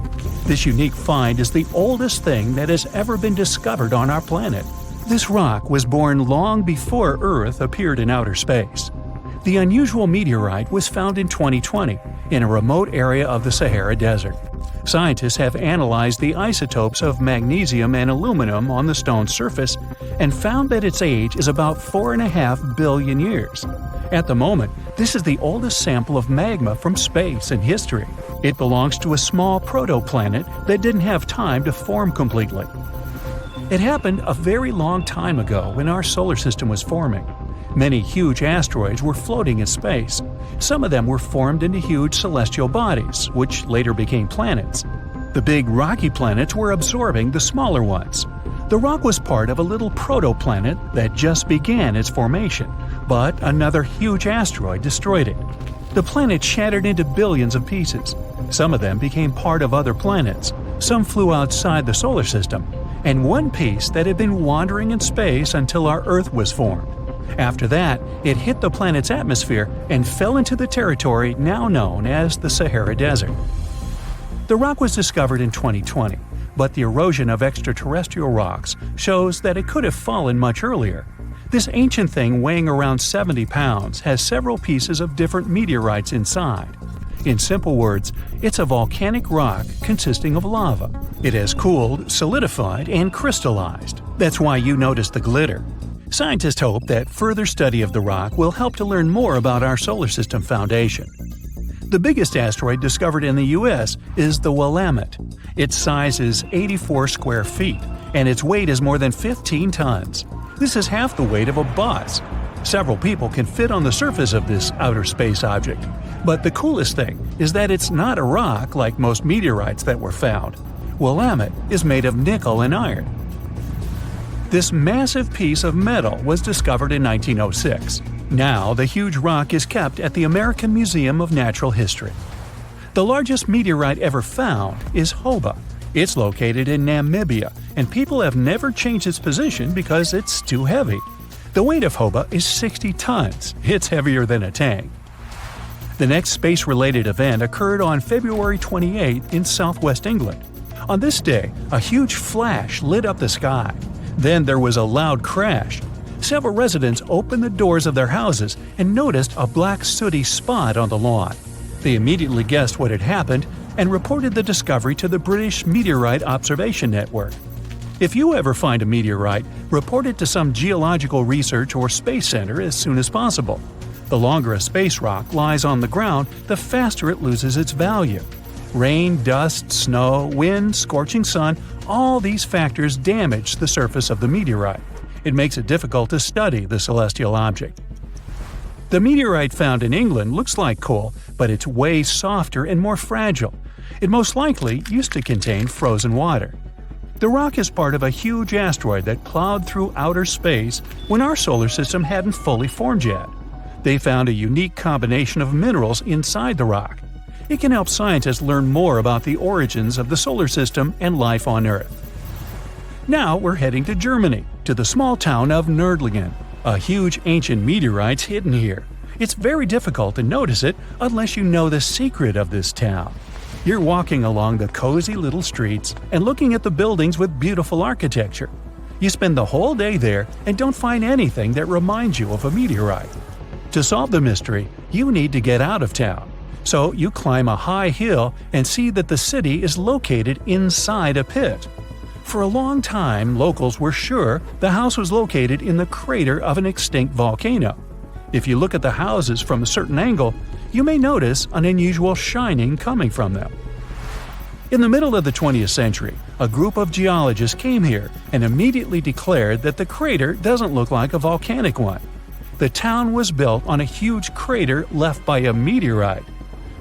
This unique find is the oldest thing that has ever been discovered on our planet. This rock was born long before Earth appeared in outer space. The unusual meteorite was found in 2020 in a remote area of the Sahara Desert. Scientists have analyzed the isotopes of magnesium and aluminum on the stone's surface and found that its age is about 4.5 billion years. At the moment, this is the oldest sample of magma from space in history. It belongs to a small protoplanet that didn't have time to form completely. It happened a very long time ago when our solar system was forming. Many huge asteroids were floating in space. Some of them were formed into huge celestial bodies, which later became planets. The big rocky planets were absorbing the smaller ones. The rock was part of a little protoplanet that just began its formation, but another huge asteroid destroyed it. The planet shattered into billions of pieces. Some of them became part of other planets. Some flew outside the solar system, and one piece that had been wandering in space until our Earth was formed. After that, it hit the planet's atmosphere and fell into the territory now known as the Sahara Desert. The rock was discovered in 2020, but the erosion of extraterrestrial rocks shows that it could have fallen much earlier. This ancient thing weighing around 70 pounds has several pieces of different meteorites inside. In simple words, it's a volcanic rock consisting of lava. It has cooled, solidified, and crystallized. That's why you notice the glitter. Scientists hope that further study of the rock will help to learn more about our solar system foundation. The biggest asteroid discovered in the U.S. is the Willamette. Its size is 84 square feet, and its weight is more than 15 tons. This is half the weight of a bus. Several people can fit on the surface of this outer space object. But the coolest thing is that it's not a rock like most meteorites that were found. Willamette is made of nickel and iron. This massive piece of metal was discovered in 1906. Now, the huge rock is kept at the American Museum of Natural History. The largest meteorite ever found is Hoba. It's located in Namibia, and people have never changed its position because it's too heavy. The weight of Hoba is 60 tons. It's heavier than a tank. The next space-related event occurred on February 28 in southwest England. On this day, a huge flash lit up the sky. Then there was a loud crash. Several residents opened the doors of their houses and noticed a black sooty spot on the lawn. They immediately guessed what had happened and reported the discovery to the British Meteorite Observation Network. If you ever find a meteorite, report it to some geological research or space center as soon as possible. The longer a space rock lies on the ground, the faster it loses its value. Rain, dust, snow, wind, scorching sun, all these factors damage the surface of the meteorite. It makes it difficult to study the celestial object. The meteorite found in England looks like coal, but it's way softer and more fragile. It most likely used to contain frozen water. The rock is part of a huge asteroid that plowed through outer space when our solar system hadn't fully formed yet. They found a unique combination of minerals inside the rock. It can help scientists learn more about the origins of the solar system and life on Earth. Now we're heading to Germany, to the small town of Nördlingen. A huge ancient meteorite's hidden here. It's very difficult to notice it unless you know the secret of this town. You're walking along the cozy little streets and looking at the buildings with beautiful architecture. You spend the whole day there and don't find anything that reminds you of a meteorite. To solve the mystery, you need to get out of town. So you climb a high hill and see that the city is located inside a pit. For a long time, locals were sure the house was located in the crater of an extinct volcano. If you look at the houses from a certain angle, you may notice an unusual shining coming from them. In the middle of the 20th century, a group of geologists came here and immediately declared that the crater doesn't look like a volcanic one. The town was built on a huge crater left by a meteorite.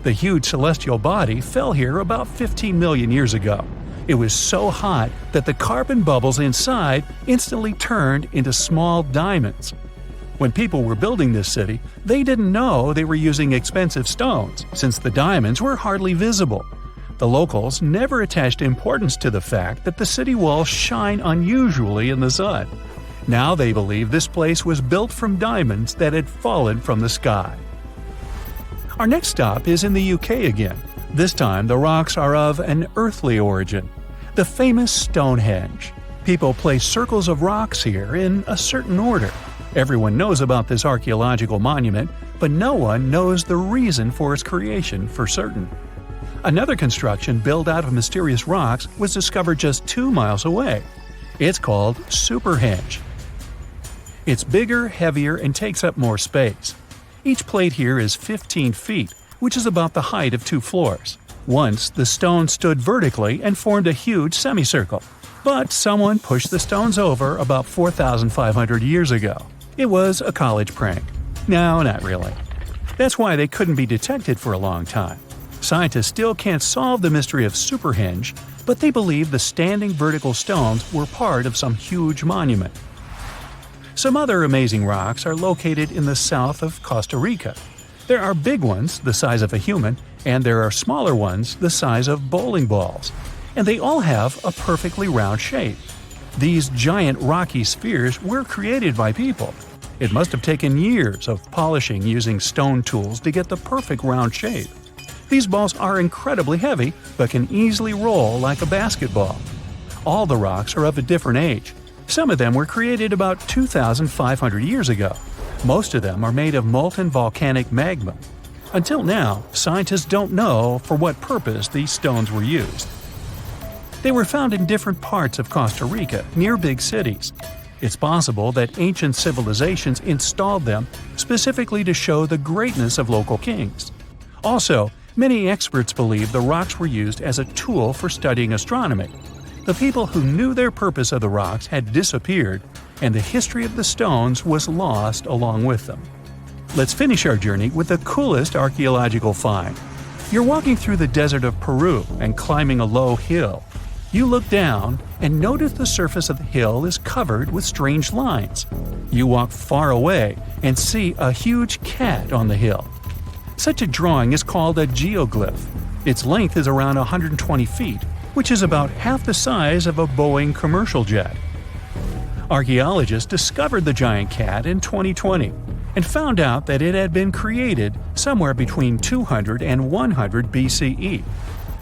The huge celestial body fell here about 15 million years ago. It was so hot that the carbon bubbles inside instantly turned into small diamonds. When people were building this city, they didn't know they were using expensive stones, since the diamonds were hardly visible. The locals never attached importance to the fact that the city walls shine unusually in the sun. Now they believe this place was built from diamonds that had fallen from the sky. Our next stop is in the UK again. This time the rocks are of an earthly origin. The famous Stonehenge. People place circles of rocks here in a certain order. Everyone knows about this archaeological monument, but no one knows the reason for its creation for certain. Another construction built out of mysterious rocks was discovered just 2 miles away. It's called Superhenge. It's bigger, heavier, and takes up more space. Each plate here is 15 feet, which is about the height of 2 floors. Once, the stone stood vertically and formed a huge semicircle. But someone pushed the stones over about 4,500 years ago. It was a college prank. No, not really. That's why they couldn't be detected for a long time. Scientists still can't solve the mystery of Superhenge, but they believe the standing vertical stones were part of some huge monument. Some other amazing rocks are located in the south of Costa Rica. There are big ones, the size of a human, and there are smaller ones, the size of bowling balls. And they all have a perfectly round shape. These giant rocky spheres were created by people. It must have taken years of polishing using stone tools to get the perfect round shape. These balls are incredibly heavy, but can easily roll like a basketball. All the rocks are of a different age. Some of them were created about 2,500 years ago. Most of them are made of molten volcanic magma. Until now, scientists don't know for what purpose these stones were used. They were found in different parts of Costa Rica, near big cities. It's possible that ancient civilizations installed them specifically to show the greatness of local kings. Also, many experts believe the rocks were used as a tool for studying astronomy. The people who knew their purpose of the rocks had disappeared, and the history of the stones was lost along with them. Let's finish our journey with the coolest archaeological find. You're walking through the desert of Peru and climbing a low hill. You look down and notice the surface of the hill is covered with strange lines. You walk far away and see a huge cat on the hill. Such a drawing is called a geoglyph. Its length is around 120 feet, which is about half the size of a Boeing commercial jet. Archaeologists discovered the giant cat in 2020 and found out that it had been created somewhere between 200 and 100 BCE.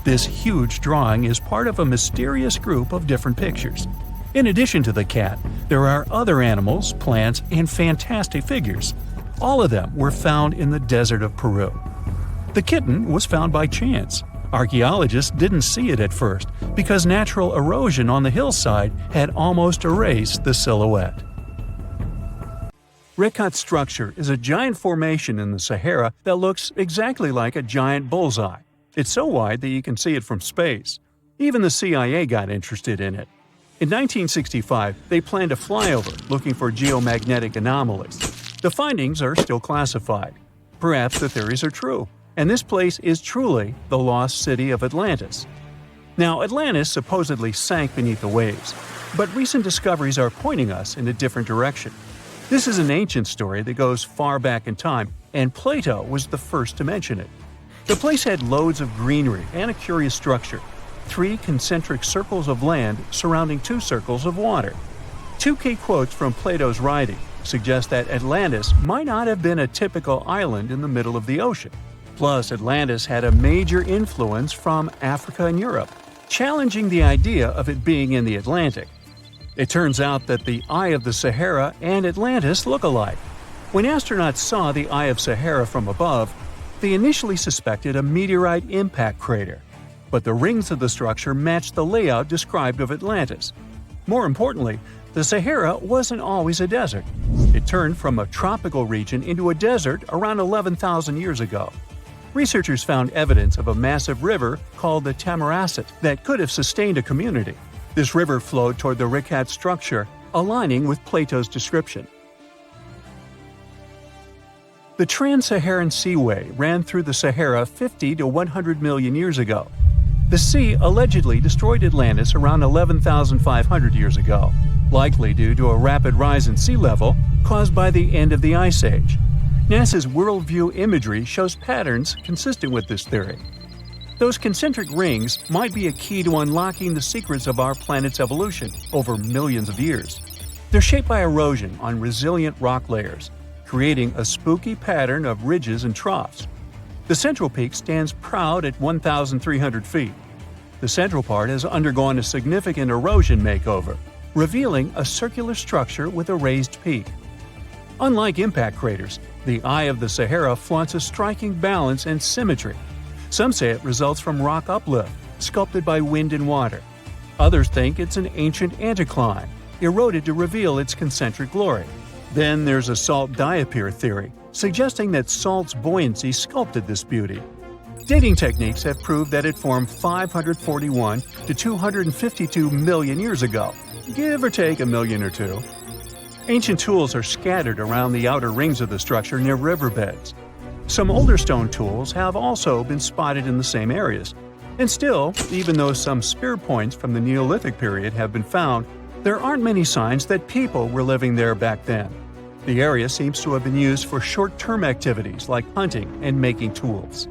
This huge drawing is part of a mysterious group of different pictures. In addition to the cat, there are other animals, plants, and fantastic figures. All of them were found in the desert of Peru. The kitten was found by chance. Archaeologists didn't see it at first because natural erosion on the hillside had almost erased the silhouette. Rikat structure is a giant formation in the Sahara that looks exactly like a giant bullseye. It's so wide that you can see it from space. Even the CIA got interested in it. In 1965, they planned a flyover looking for geomagnetic anomalies. The findings are still classified. Perhaps the theories are true, and this place is truly the lost city of Atlantis. Now, Atlantis supposedly sank beneath the waves, but recent discoveries are pointing us in a different direction. This is an ancient story that goes far back in time, and Plato was the first to mention it. The place had loads of greenery and a curious structure. 3 concentric circles of land surrounding 2 circles of water. 2 key quotes from Plato's writing suggest that Atlantis might not have been a typical island in the middle of the ocean. Plus, Atlantis had a major influence from Africa and Europe, challenging the idea of it being in the Atlantic. It turns out that the Eye of the Sahara and Atlantis look alike. When astronauts saw the Eye of Sahara from above, they initially suspected a meteorite impact crater, but the rings of the structure matched the layout described of Atlantis. More importantly, the Sahara wasn't always a desert. It turned from a tropical region into a desert around 11,000 years ago. Researchers found evidence of a massive river called the Tamaracet that could have sustained a community. This river flowed toward the Rikat structure, aligning with Plato's description. The Trans-Saharan Seaway ran through the Sahara 50 to 100 million years ago. The sea allegedly destroyed Atlantis around 11,500 years ago, likely due to a rapid rise in sea level caused by the end of the Ice Age. NASA's worldview imagery shows patterns consistent with this theory. Those concentric rings might be a key to unlocking the secrets of our planet's evolution over millions of years. They're shaped by erosion on resilient rock layers, creating a spooky pattern of ridges and troughs. The central peak stands proud at 1,300 feet. The central part has undergone a significant erosion makeover, revealing a circular structure with a raised peak. Unlike impact craters, the Eye of the Sahara flaunts a striking balance and symmetry. Some say it results from rock uplift, sculpted by wind and water. Others think it's an ancient anticline, eroded to reveal its concentric glory. Then there's a salt diapir theory, suggesting that salt's buoyancy sculpted this beauty. Dating techniques have proved that it formed 541 to 252 million years ago, give or take a million or two. Ancient tools are scattered around the outer rings of the structure near riverbeds. Some older stone tools have also been spotted in the same areas. And still, even though some spear points from the Neolithic period have been found, there aren't many signs that people were living there back then. The area seems to have been used for short-term activities like hunting and making tools.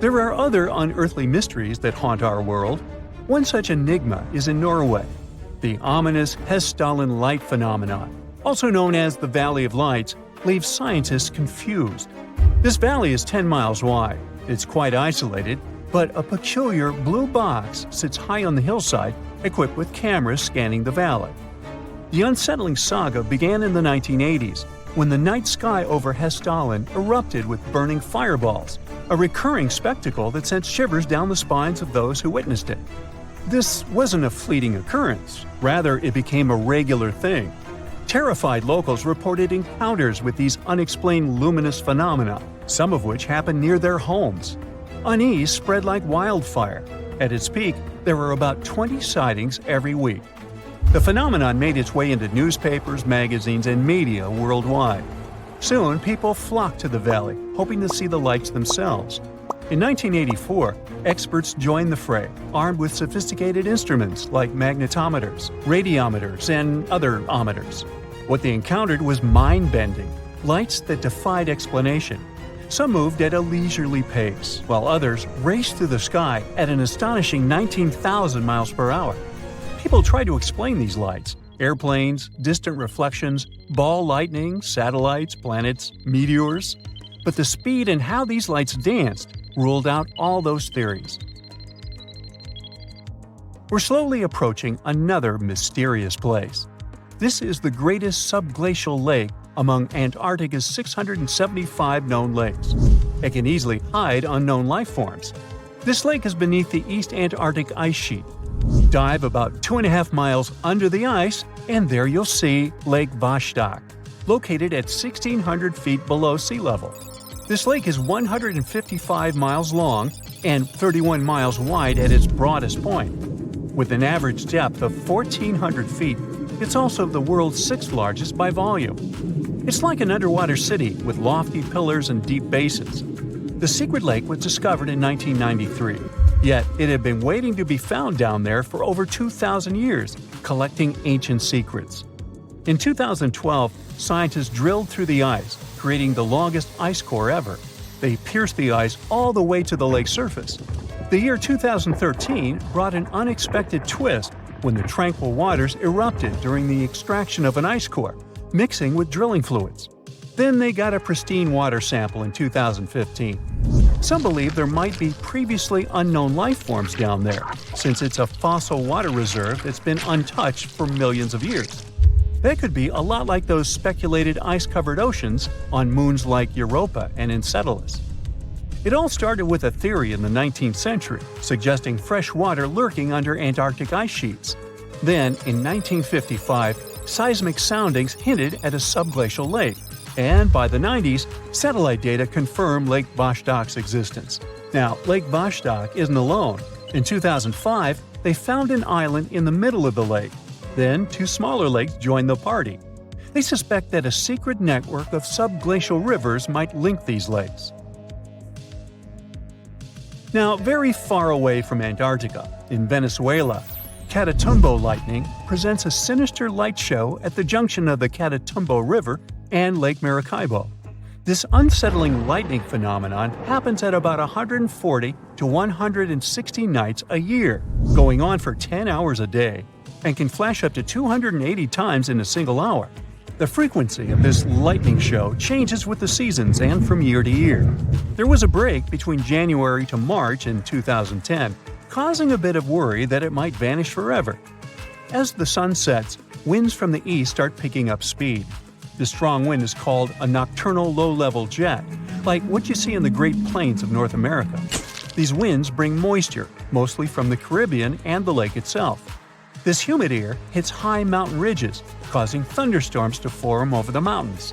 There are other unearthly mysteries that haunt our world. One such enigma is in Norway, the ominous Hessdalen light phenomenon, also known as the Valley of Lights, leaves scientists confused. This valley is 10 miles wide. It's quite isolated, but a peculiar blue box sits high on the hillside, equipped with cameras scanning the valley. The unsettling saga began in the 1980s, when the night sky over Hessdalen erupted with burning fireballs, a recurring spectacle that sent shivers down the spines of those who witnessed it. This wasn't a fleeting occurrence, rather it became a regular thing. Terrified locals reported encounters with these unexplained luminous phenomena, some of which happened near their homes. Unease spread like wildfire. At its peak, there were about 20 sightings every week. The phenomenon made its way into newspapers, magazines, and media worldwide. Soon, people flocked to the valley, hoping to see the lights themselves. In 1984, experts joined the fray, armed with sophisticated instruments like magnetometers, radiometers, and other ometers. What they encountered was mind-bending, lights that defied explanation. Some moved at a leisurely pace, while others raced through the sky at an astonishing 19,000 miles per hour. People tried to explain these lights: airplanes, distant reflections, ball lightning, satellites, planets, meteors. But the speed and how these lights danced ruled out all those theories. We're slowly approaching another mysterious place. This is the greatest subglacial lake among Antarctica's 675 known lakes. It can easily hide unknown life forms. This lake is beneath the East Antarctic ice sheet. Dive about 2.5 miles under the ice, and there you'll see Lake Vostok, located at 1,600 feet below sea level. This lake is 155 miles long and 31 miles wide at its broadest point. With an average depth of 1,400 feet, it's also the world's sixth largest by volume. It's like an underwater city with lofty pillars and deep basins. The secret lake was discovered in 1993, yet it had been waiting to be found down there for over 2,000 years, collecting ancient secrets. In 2012, scientists drilled through the ice, creating the longest ice core ever. They pierced the ice all the way to the lake's surface. The year 2013 brought an unexpected twist when the tranquil waters erupted during the extraction of an ice core, mixing with drilling fluids. Then they got a pristine water sample in 2015. Some believe there might be previously unknown life forms down there, since it's a fossil water reserve that's been untouched for millions of years. That could be a lot like those speculated ice-covered oceans on moons like Europa and Enceladus. It all started with a theory in the 19th century, suggesting fresh water lurking under Antarctic ice sheets. Then, in 1955, seismic soundings hinted at a subglacial lake, and by the 90s, satellite data confirmed Lake Vostok's existence. Now, Lake Vostok isn't alone. In 2005, they found an island in the middle of the lake. Then, two smaller lakes joined the party. They suspect that a secret network of subglacial rivers might link these lakes. Now, very far away from Antarctica, in Venezuela, Catatumbo lightning presents a sinister light show at the junction of the Catatumbo River and Lake Maracaibo. This unsettling lightning phenomenon happens at about 140 to 160 nights a year, going on for 10 hours a day, and can flash up to 280 times in a single hour. The frequency of this lightning show changes with the seasons and from year to year. There was a break between January to March in 2010, causing a bit of worry that it might vanish forever. As the sun sets, winds from the east start picking up speed. This strong wind is called a nocturnal low-level jet, like what you see in the Great Plains of North America. These winds bring moisture, mostly from the Caribbean and the lake itself. This humid air hits high mountain ridges, causing thunderstorms to form over the mountains.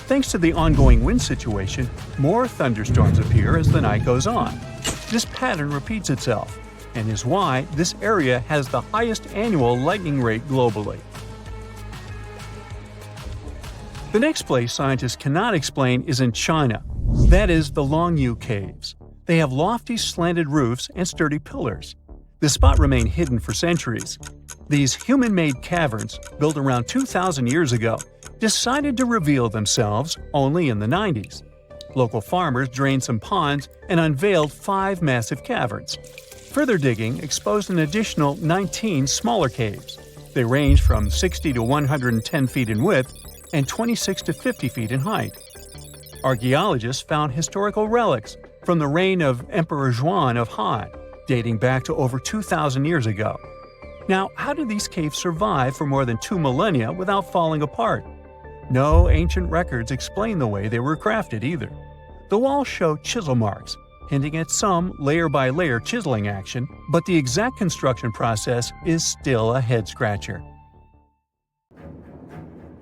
Thanks to the ongoing wind situation, more thunderstorms appear as the night goes on. This pattern repeats itself, and is why this area has the highest annual lightning rate globally. The next place scientists cannot explain is in China. That is the Longyu Caves. They have lofty slanted roofs and sturdy pillars. The spot remained hidden for centuries. These human-made caverns, built around 2,000 years ago, decided to reveal themselves only in the 90s. Local farmers drained some ponds and unveiled 5 massive caverns. Further digging exposed an additional 19 smaller caves. They range from 60 to 110 feet in width and 26 to 50 feet in height. Archaeologists found historical relics from the reign of Emperor Zhuan of Han, dating back to over 2,000 years ago. Now, how did these caves survive for more than 2 millennia without falling apart? No ancient records explain the way they were crafted either. The walls show chisel marks, hinting at some layer-by-layer chiseling action, but the exact construction process is still a head-scratcher.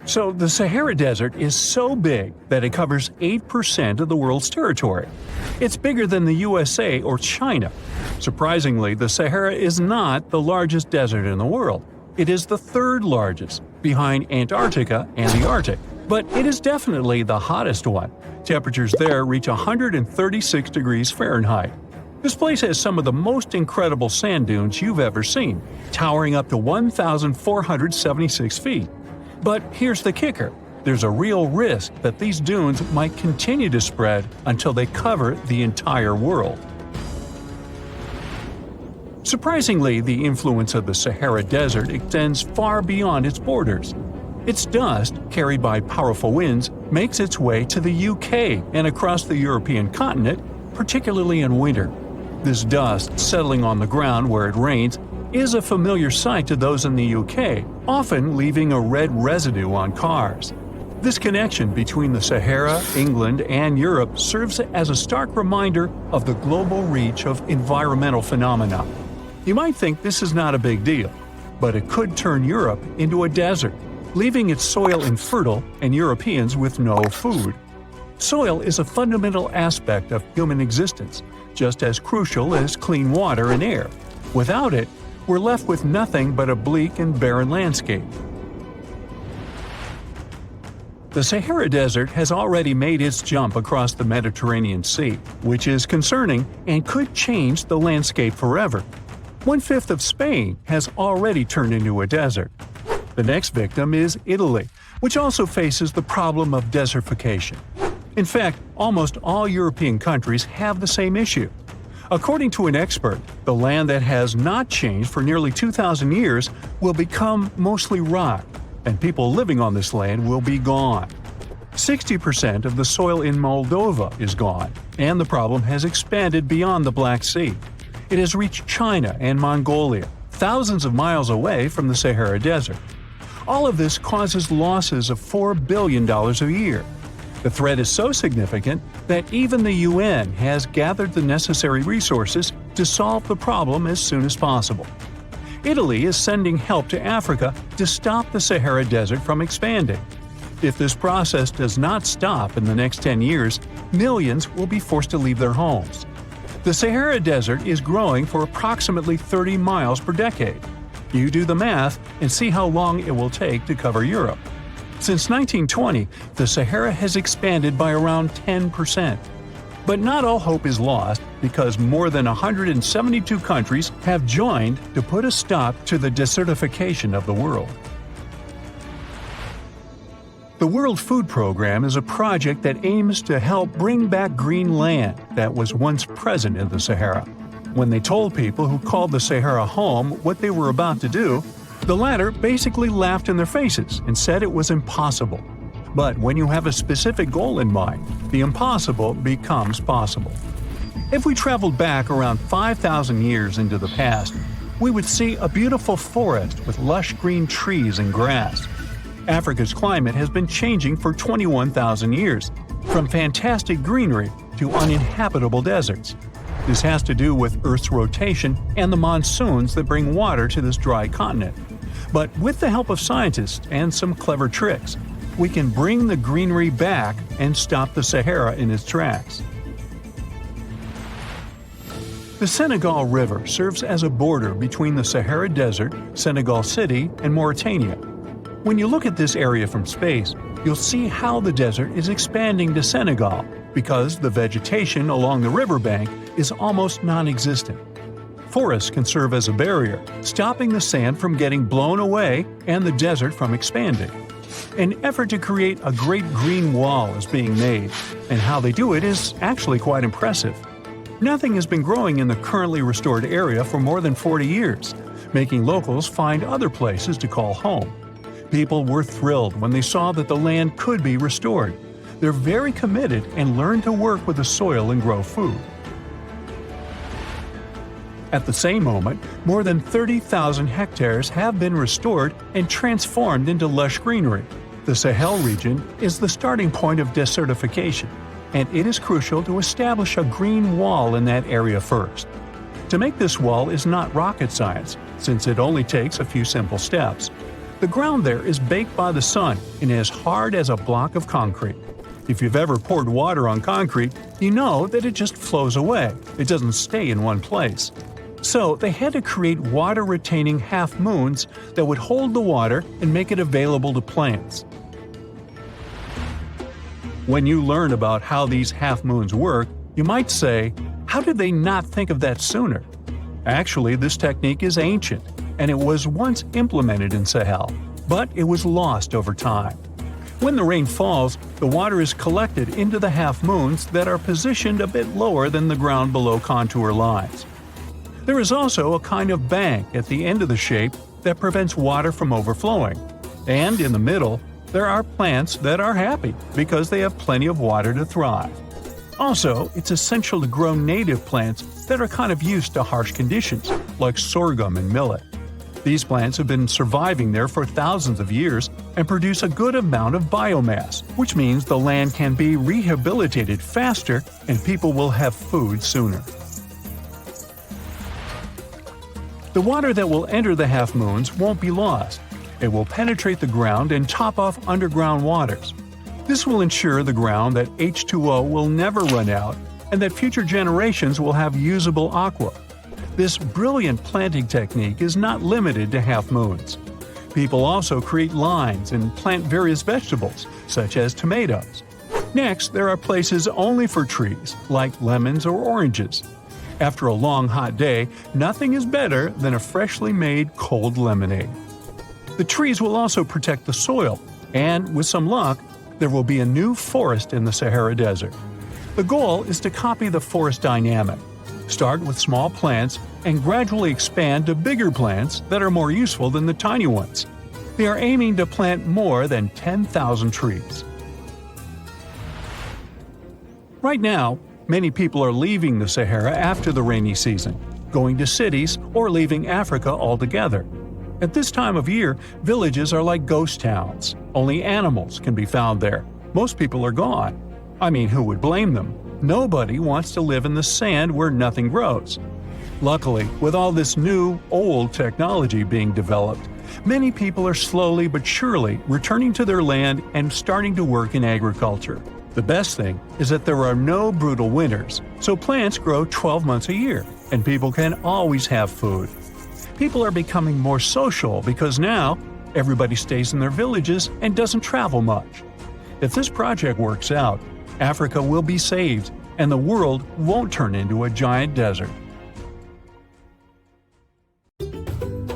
So, the Sahara Desert is so big that it covers 8% of the world's territory. It's bigger than the USA or China. Surprisingly, the Sahara is not the largest desert in the world. It is the 3rd largest, behind Antarctica and the Arctic. But it is definitely the hottest one. Temperatures there reach 136 degrees Fahrenheit. This place has some of the most incredible sand dunes you've ever seen, towering up to 1,476 feet. But here's the kicker. There's a real risk that these dunes might continue to spread until they cover the entire world. Surprisingly, the influence of the Sahara Desert extends far beyond its borders. Its dust, carried by powerful winds, makes its way to the UK and across the European continent, particularly in winter. This dust, settling on the ground where it rains, is a familiar sight to those in the UK, often leaving a red residue on cars. This connection between the Sahara, England, and Europe serves as a stark reminder of the global reach of environmental phenomena. You might think this is not a big deal, but it could turn Europe into a desert, leaving its soil infertile and Europeans with no food. Soil is a fundamental aspect of human existence, just as crucial as clean water and air. Without it, we're left with nothing but a bleak and barren landscape. The Sahara Desert has already made its jump across the Mediterranean Sea, which is concerning and could change the landscape forever. 1/5 of Spain has already turned into a desert. The next victim is Italy, which also faces the problem of desertification. In fact, almost all European countries have the same issue. According to an expert, the land that has not changed for nearly 2,000 years will become mostly rock, and people living on this land will be gone. 60% of the soil in Moldova is gone, and the problem has expanded beyond the Black Sea. It has reached China and Mongolia, thousands of miles away from the Sahara Desert. All of this causes losses of $4 billion a year. The threat is so significant that even the UN has gathered the necessary resources to solve the problem as soon as possible. Italy is sending help to Africa to stop the Sahara Desert from expanding. If this process does not stop in the next 10 years, millions will be forced to leave their homes. The Sahara Desert is growing for approximately 30 miles per decade. You do the math and see how long it will take to cover Europe. Since 1920, the Sahara has expanded by around 10%. But not all hope is lost because more than 172 countries have joined to put a stop to the desertification of the world. The World Food Program is a project that aims to help bring back green land that was once present in the Sahara. When they told people who called the Sahara home what they were about to do, the latter basically laughed in their faces and said it was impossible. But when you have a specific goal in mind, the impossible becomes possible. If we traveled back around 5,000 years into the past, we would see a beautiful forest with lush green trees and grass. Africa's climate has been changing for 21,000 years, from fantastic greenery to uninhabitable deserts. This has to do with Earth's rotation and the monsoons that bring water to this dry continent. But with the help of scientists and some clever tricks, we can bring the greenery back and stop the Sahara in its tracks. The Senegal River serves as a border between the Sahara Desert, Senegal City, and Mauritania. When you look at this area from space, you'll see how the desert is expanding to Senegal because the vegetation along the riverbank is almost non-existent. Forests can serve as a barrier, stopping the sand from getting blown away and the desert from expanding. An effort to create a great green wall is being made, and how they do it is actually quite impressive. Nothing has been growing in the currently restored area for more than 40 years, making locals find other places to call home. People were thrilled when they saw that the land could be restored. They're very committed and learn to work with the soil and grow food. At the same moment, more than 30,000 hectares have been restored and transformed into lush greenery. The Sahel region is the starting point of desertification, and it is crucial to establish a green wall in that area first. To make this wall is not rocket science, since it only takes a few simple steps. The ground there is baked by the sun and as hard as a block of concrete. If you've ever poured water on concrete, you know that it just flows away. It doesn't stay in one place. So they had to create water-retaining half-moons that would hold the water and make it available to plants. When you learn about how these half-moons work, you might say, how did they not think of that sooner? Actually, this technique is ancient, and it was once implemented in Sahel, but it was lost over time. When the rain falls, the water is collected into the half-moons that are positioned a bit lower than the ground below contour lines. There is also a kind of bank at the end of the shape that prevents water from overflowing. And in the middle, there are plants that are happy because they have plenty of water to thrive. Also, it's essential to grow native plants that are kind of used to harsh conditions, like sorghum and millet. These plants have been surviving there for thousands of years and produce a good amount of biomass, which means the land can be rehabilitated faster and people will have food sooner. The water that will enter the half-moons won't be lost. It will penetrate the ground and top off underground waters. This will ensure the ground that H2O will never run out and that future generations will have usable aqua. This brilliant planting technique is not limited to half-moons. People also create lines and plant various vegetables, such as tomatoes. Next, there are places only for trees, like lemons or oranges. After a long hot day, nothing is better than a freshly made cold lemonade. The trees will also protect the soil, and with some luck, there will be a new forest in the Sahara Desert. The goal is to copy the forest dynamic. Start with small plants and gradually expand to bigger plants that are more useful than the tiny ones. They are aiming to plant more than 10,000 trees. Right now, many people are leaving the Sahara after the rainy season, going to cities or leaving Africa altogether. At this time of year, villages are like ghost towns. Only animals can be found there. Most people are gone. I mean, who would blame them? Nobody wants to live in the sand where nothing grows. Luckily, with all this new, old technology being developed, many people are slowly but surely returning to their land and starting to work in agriculture. The best thing is that there are no brutal winters, so plants grow 12 months a year, and people can always have food. People are becoming more social because now everybody stays in their villages and doesn't travel much. If this project works out, Africa will be saved, and the world won't turn into a giant desert.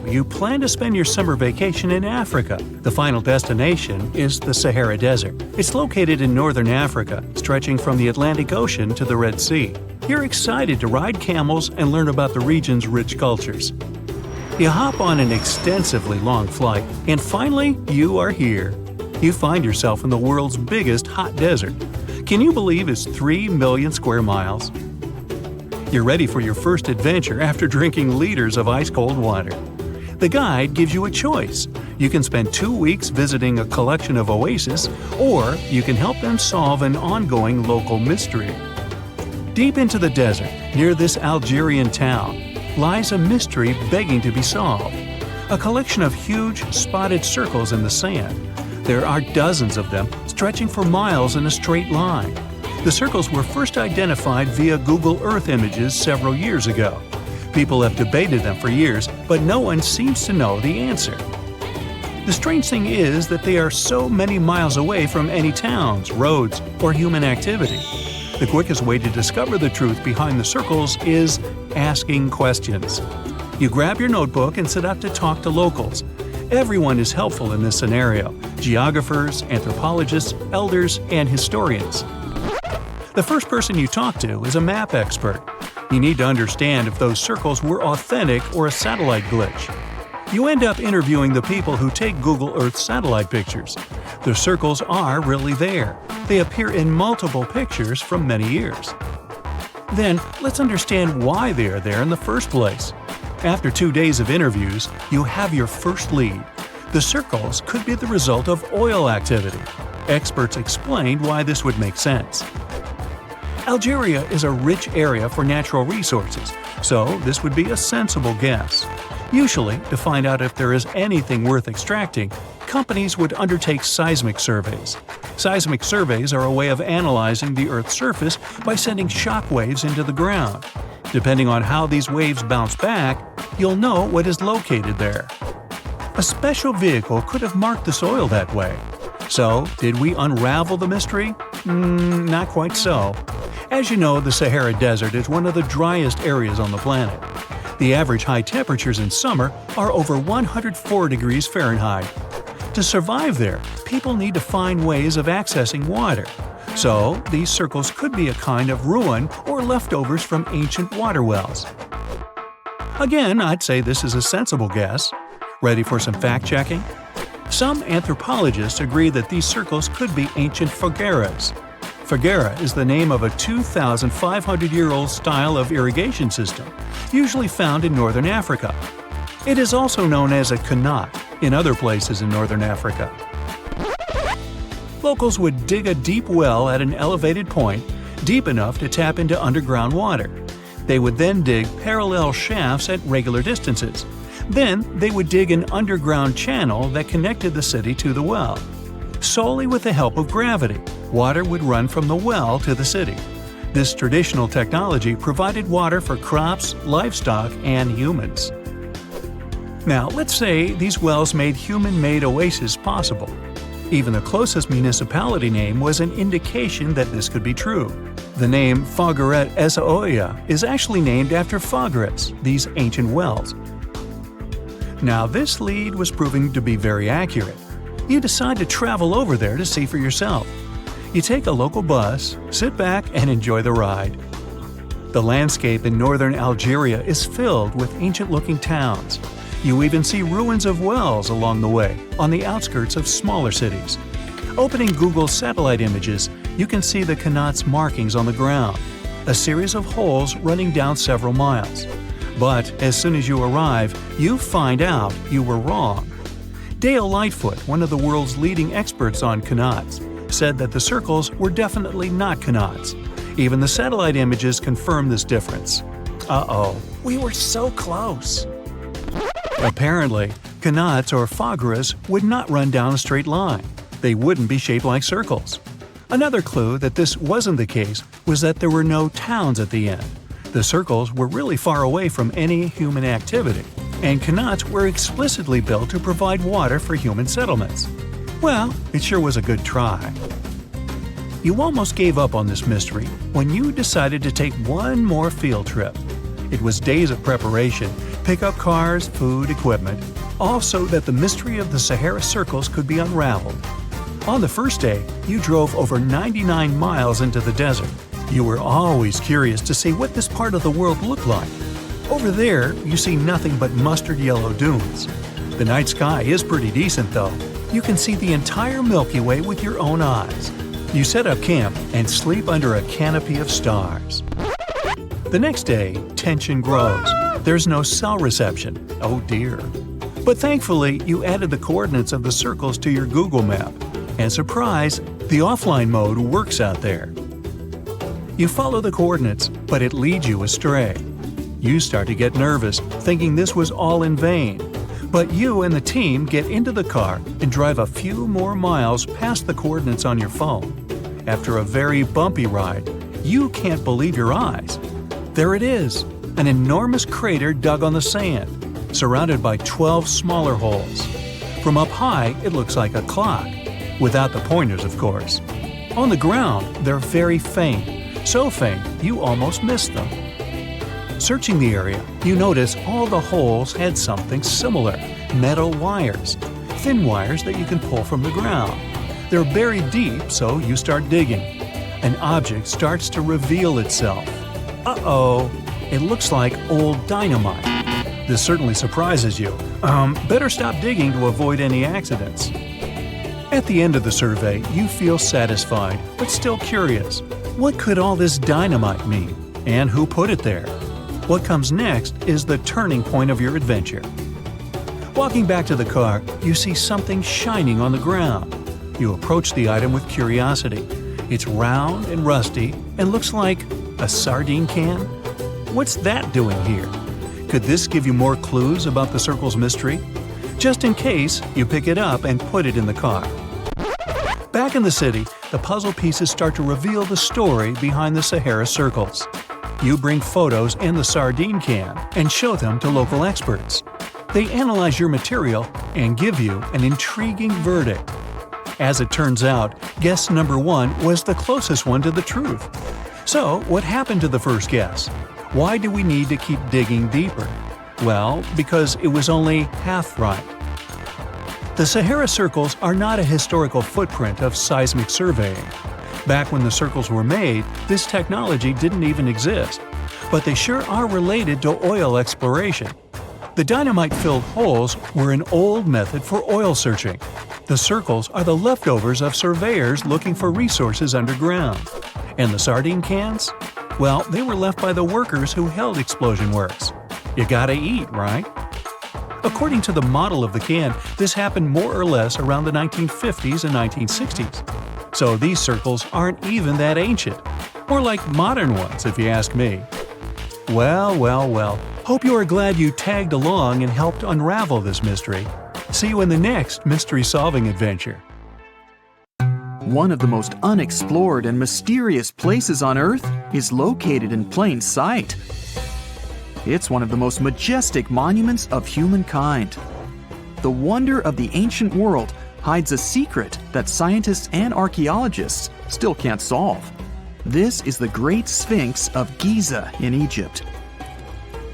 You plan to spend your summer vacation in Africa. The final destination is the Sahara Desert. It's located in northern Africa, stretching from the Atlantic Ocean to the Red Sea. You're excited to ride camels and learn about the region's rich cultures. You hop on an extensively long flight, and finally, you are here. You find yourself in the world's biggest hot desert. Can you believe it's 3 million square miles? You're ready for your first adventure after drinking liters of ice-cold water. The guide gives you a choice. You can spend 2 weeks visiting a collection of oases, or you can help them solve an ongoing local mystery. Deep into the desert, near this Algerian town, lies a mystery begging to be solved. A collection of huge, spotted circles in the sand. There are dozens of them, stretching for miles in a straight line. The circles were first identified via Google Earth images several years ago. People have debated them for years, but no one seems to know the answer. The strange thing is that they are so many miles away from any towns, roads, or human activity. The quickest way to discover the truth behind the circles is asking questions. You grab your notebook and set out to talk to locals. Everyone is helpful in this scenario: geographers, anthropologists, elders, and historians. The first person you talk to is a map expert. You need to understand if those circles were authentic or a satellite glitch. You end up interviewing the people who take Google Earth satellite pictures. The circles are really there. They appear in multiple pictures from many years. Then, let's understand why they are there in the first place. After 2 days of interviews, you have your first lead. The circles could be the result of oil activity. Experts explained why this would make sense. Algeria is a rich area for natural resources, so this would be a sensible guess. Usually, to find out if there is anything worth extracting, companies would undertake seismic surveys. Seismic surveys are a way of analyzing the Earth's surface by sending shock waves into the ground. Depending on how these waves bounce back, you'll know what is located there. A special vehicle could have marked the soil that way. So, did we unravel the mystery? Not quite so. As you know, the Sahara Desert is one of the driest areas on the planet. The average high temperatures in summer are over 104 degrees Fahrenheit. To survive there, people need to find ways of accessing water. So, these circles could be a kind of ruin or leftovers from ancient water wells. Again, I'd say this is a sensible guess. Ready for some fact-checking? Some anthropologists agree that these circles could be ancient fogueras. Foguera is the name of a 2,500-year-old style of irrigation system, usually found in northern Africa. It is also known as a qanat in other places in northern Africa. Locals would dig a deep well at an elevated point, deep enough to tap into underground water. They would then dig parallel shafts at regular distances. Then they would dig an underground channel that connected the city to the well. Solely with the help of gravity, water would run from the well to the city. This traditional technology provided water for crops, livestock, and humans. Now, let's say these wells made human-made oases possible. Even the closest municipality name was an indication that this could be true. The name Fogueret Essaouira is actually named after Fogueras, these ancient wells. Now, this lead was proving to be very accurate. You decide to travel over there to see for yourself. You take a local bus, sit back, and enjoy the ride. The landscape in northern Algeria is filled with ancient-looking towns. You even see ruins of wells along the way, on the outskirts of smaller cities. Opening Google's satellite images, you can see the qanat's markings on the ground, a series of holes running down several miles. But as soon as you arrive, you find out you were wrong. Dale Lightfoot, one of the world's leading experts on qanats, said that the circles were definitely not qanats. Even the satellite images confirm this difference. Uh-oh, we were so close. Apparently, qanats or fogueras would not run down a straight line. They wouldn't be shaped like circles. Another clue that this wasn't the case was that there were no towns at the end. The circles were really far away from any human activity, and qanats were explicitly built to provide water for human settlements. Well, it sure was a good try. You almost gave up on this mystery when you decided to take one more field trip. It was days of preparation, pick up cars, food, equipment, all so that the mystery of the Sahara Circles could be unraveled. On the first day, you drove over 99 miles into the desert. You were always curious to see what this part of the world looked like. Over there, you see nothing but mustard yellow dunes. The night sky is pretty decent though. You can see the entire Milky Way with your own eyes. You set up camp and sleep under a canopy of stars. The next day, tension grows. There's no cell reception. Oh dear. But thankfully, you added the coordinates of the circles to your Google map. And surprise, the offline mode works out there. You follow the coordinates, but it leads you astray. You start to get nervous, thinking this was all in vain. But you and the team get into the car and drive a few more miles past the coordinates on your phone. After a very bumpy ride, you can't believe your eyes. There it is, an enormous crater dug on the sand, surrounded by 12 smaller holes. From up high, it looks like a clock, without the pointers, of course. On the ground, they're very faint, so faint you almost miss them. Searching the area, you notice all the holes had something similar, metal wires, thin wires that you can pull from the ground. They're buried deep, so you start digging. An object starts to reveal itself. Uh-oh, it looks like old dynamite. This certainly surprises you. Better stop digging to avoid any accidents. At the end of the survey, you feel satisfied, but still curious. What could all this dynamite mean? And who put it there? What comes next is the turning point of your adventure. Walking back to the car, you see something shining on the ground. You approach the item with curiosity. It's round and rusty and looks like a sardine can. What's that doing here? Could this give you more clues about the circle's mystery? Just in case, you pick it up and put it in the car. Back in the city, the puzzle pieces start to reveal the story behind the Sahara Circles. You bring photos and the sardine can and show them to local experts. They analyze your material and give you an intriguing verdict. As it turns out, guess number 1 was the closest one to the truth. So, what happened to the first guess? Why do we need to keep digging deeper? Well, because it was only half right. The Sahara Circles are not a historical footprint of seismic surveying. Back when the circles were made, this technology didn't even exist. But they sure are related to oil exploration. The dynamite-filled holes were an old method for oil searching. The circles are the leftovers of surveyors looking for resources underground. And the sardine cans? Well, they were left by the workers who held explosion works. You gotta eat, right? According to the model of the can, this happened more or less around the 1950s and 1960s. So these circles aren't even that ancient. More like modern ones, if you ask me. Well. Hope you are glad you tagged along and helped unravel this mystery. See you in the next mystery-solving adventure. One of the most unexplored and mysterious places on Earth is located in plain sight. It's one of the most majestic monuments of humankind. The wonder of the ancient world hides a secret that scientists and archaeologists still can't solve. This is the Great Sphinx of Giza in Egypt.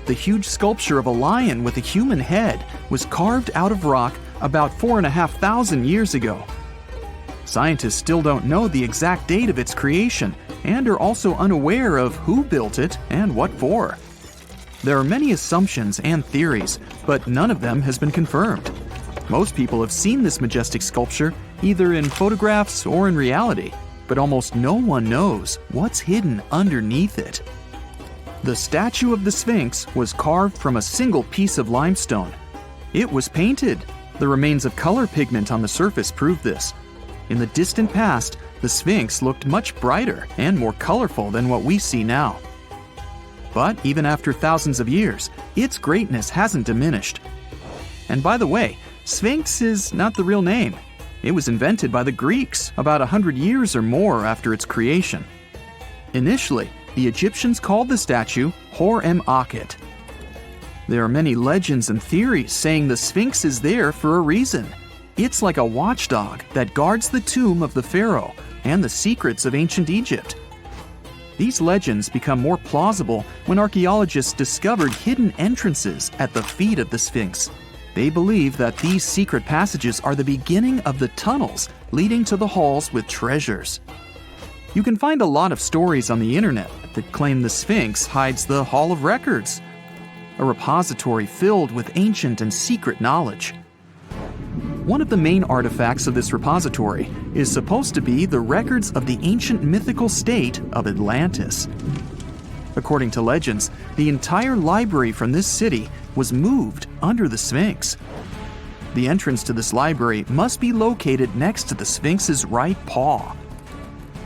The huge sculpture of a lion with a human head was carved out of rock about 4,500 years ago. Scientists still don't know the exact date of its creation and are also unaware of who built it and what for. There are many assumptions and theories, but none of them has been confirmed. Most people have seen this majestic sculpture either in photographs or in reality, but almost no one knows what's hidden underneath it. The statue of the Sphinx was carved from a single piece of limestone. It was painted. The remains of color pigment on the surface prove this. In the distant past, the Sphinx looked much brighter and more colorful than what we see now. But even after thousands of years, its greatness hasn't diminished. And by the way, Sphinx is not the real name. It was invented by the Greeks about 100 years or more after its creation. Initially, the Egyptians called the statue Hor-em-Akhet. There are many legends and theories saying the Sphinx is there for a reason. It's like a watchdog that guards the tomb of the pharaoh, and the secrets of ancient Egypt. These legends become more plausible when archaeologists discovered hidden entrances at the feet of the Sphinx. They believe that these secret passages are the beginning of the tunnels leading to the halls with treasures. You can find a lot of stories on the internet that claim the Sphinx hides the Hall of Records, a repository filled with ancient and secret knowledge. One of the main artifacts of this repository is supposed to be the records of the ancient mythical state of Atlantis. According to legends, the entire library from this city was moved under the Sphinx. The entrance to this library must be located next to the Sphinx's right paw.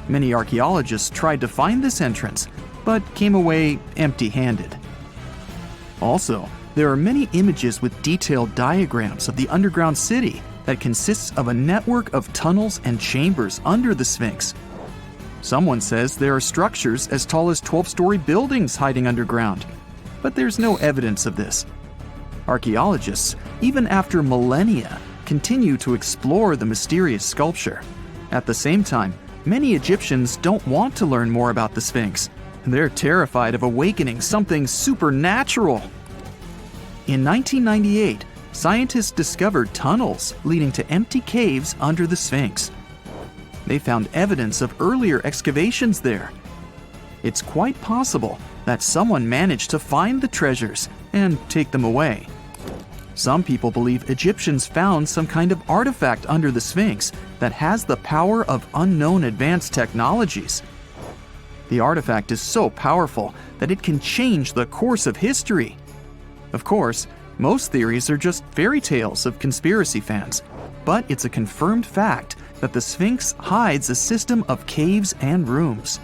Many archaeologists tried to find this entrance, but came away empty-handed. Also, there are many images with detailed diagrams of the underground city that consists of a network of tunnels and chambers under the Sphinx. Someone says there are structures as tall as 12-story buildings hiding underground, but there's no evidence of this. Archaeologists, even after millennia, continue to explore the mysterious sculpture. At the same time, many Egyptians don't want to learn more about the Sphinx. They're terrified of awakening something supernatural. In 1998, scientists discovered tunnels leading to empty caves under the Sphinx. They found evidence of earlier excavations there. It's quite possible that someone managed to find the treasures and take them away. Some people believe Egyptians found some kind of artifact under the Sphinx that has the power of unknown advanced technologies. The artifact is so powerful that it can change the course of history. Of course, most theories are just fairy tales of conspiracy fans, but it's a confirmed fact that the Sphinx hides a system of caves and rooms.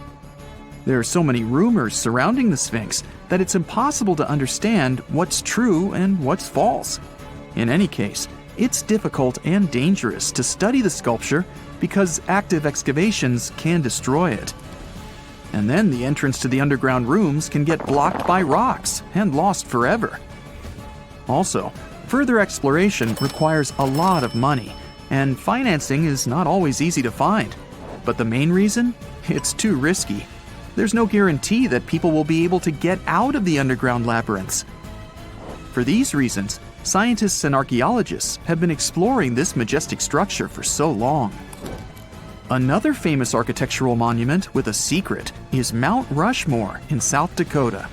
There are so many rumors surrounding the Sphinx that it's impossible to understand what's true and what's false. In any case, it's difficult and dangerous to study the sculpture because active excavations can destroy it. And then the entrance to the underground rooms can get blocked by rocks and lost forever. Also, further exploration requires a lot of money, and financing is not always easy to find. But the main reason? It's too risky. There's no guarantee that people will be able to get out of the underground labyrinths. For these reasons, scientists and archaeologists have been exploring this majestic structure for so long. Another famous architectural monument with a secret is Mount Rushmore in South Dakota.